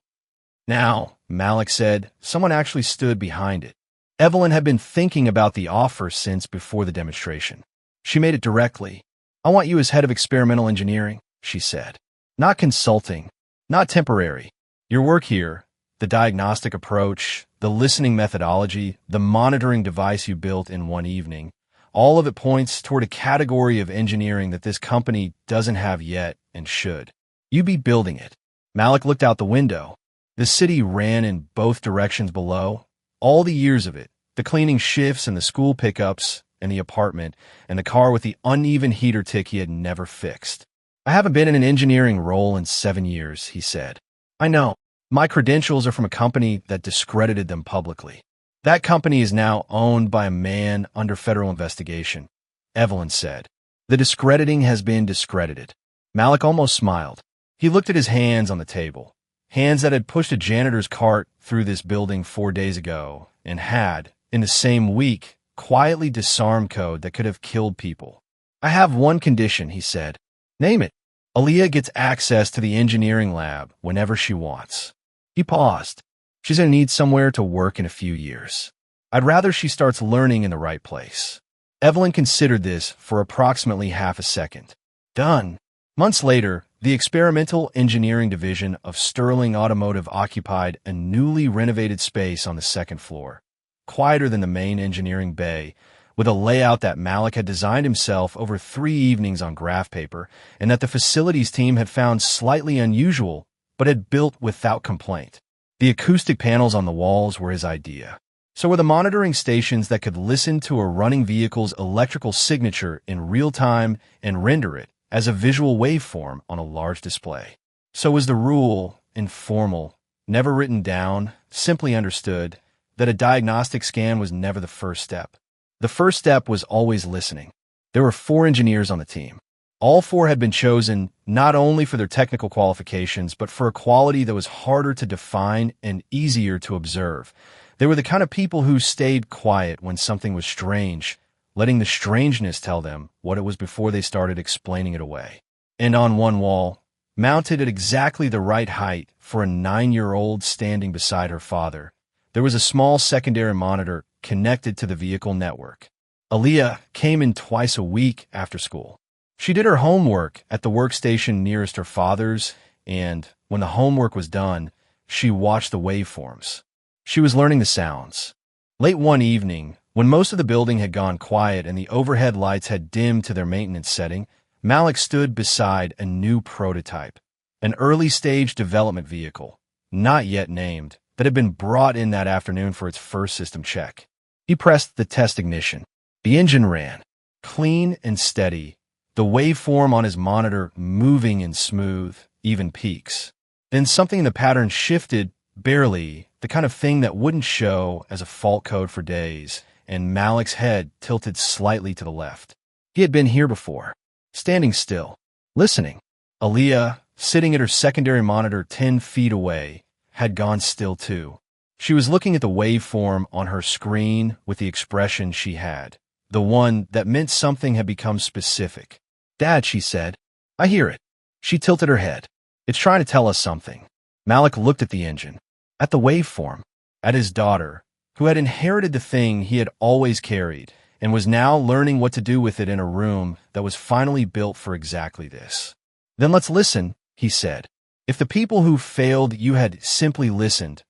Malik said, someone actually stood behind it. Evelyn had been thinking about the offer since before the demonstration. She made it directly. I want you as head of experimental engineering, she said. Not consulting, not temporary. Your work here, the diagnostic approach, the listening methodology, the monitoring device you built in one evening, all of it points toward a category of engineering that this company doesn't have yet and should. You be building it. Malik looked out the window. The city ran in both directions below. All the years of it, the cleaning shifts and the school pickups and the apartment and the car with the uneven heater tick he had never fixed. I haven't been in an engineering role in 7 years, he said. I know. My credentials are from a company that discredited them publicly. That company is now owned by a man under federal investigation, Evelyn said. The discrediting has been discredited. Malik almost smiled. He looked at his hands on the table, hands that had pushed a janitor's cart through this building 4 days ago and had, in the same week, quietly disarmed code that could have killed people. I have one condition, he said. Name it. Aaliyah gets access to the engineering lab whenever she wants. He paused. She's going to need somewhere to work in a few years. I'd rather she starts learning in the right place. Evelyn considered this for approximately half a second. Done. Months later, the experimental engineering division of Sterling Automotive occupied a newly renovated space on the second floor, quieter than the main engineering bay, with a layout that Malik had designed himself over 3 evenings on graph paper and that the facilities team had found slightly unusual but had built without complaint. The acoustic panels on the walls were his idea. So were the monitoring stations that could listen to a running vehicle's electrical signature in real time and render it as a visual waveform on a large display. So was the rule, informal, never written down, simply understood, that a diagnostic scan was never the first step. The first step was always listening. There were 4 engineers on the team. All 4 had been chosen not only for their technical qualifications, but for a quality that was harder to define and easier to observe. They were the kind of people who stayed quiet when something was strange, letting the strangeness tell them what it was before they started explaining it away. And on one wall, mounted at exactly the right height for a 9-year-old standing beside her father, there was a small secondary monitor connected to the vehicle network. Aaliyah came in twice a week after school. She did her homework at the workstation nearest her father's, and when the homework was done, she watched the waveforms. She was learning the sounds. Late one evening, when most of the building had gone quiet and the overhead lights had dimmed to their maintenance setting, Malik stood beside a new prototype, an early-stage development vehicle, not yet named, that had been brought in that afternoon for its first system check. He pressed the test ignition. The engine ran, clean and steady, the waveform on his monitor moving in smooth, even peaks. Then something in the pattern shifted, barely, the kind of thing that wouldn't show as a fault code for days, and Malik's head tilted slightly to the left. He had been here before, standing still, listening. Aaliyah, sitting at her secondary monitor 10 feet away, had gone still too. She was looking at the waveform on her screen with the expression she had, the one that meant something had become specific. Dad, she said, I hear it. She tilted her head. It's trying to tell us something. Malik looked at the engine, at the waveform, at his daughter, who had inherited the thing he had always carried and was now learning what to do with it in a room that was finally built for exactly this. Then let's listen, he said. If the people who failed you had simply listened,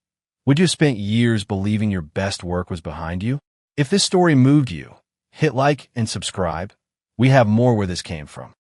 would you have spent years believing your best work was behind you? If this story moved you, hit like and subscribe. We have more where this came from.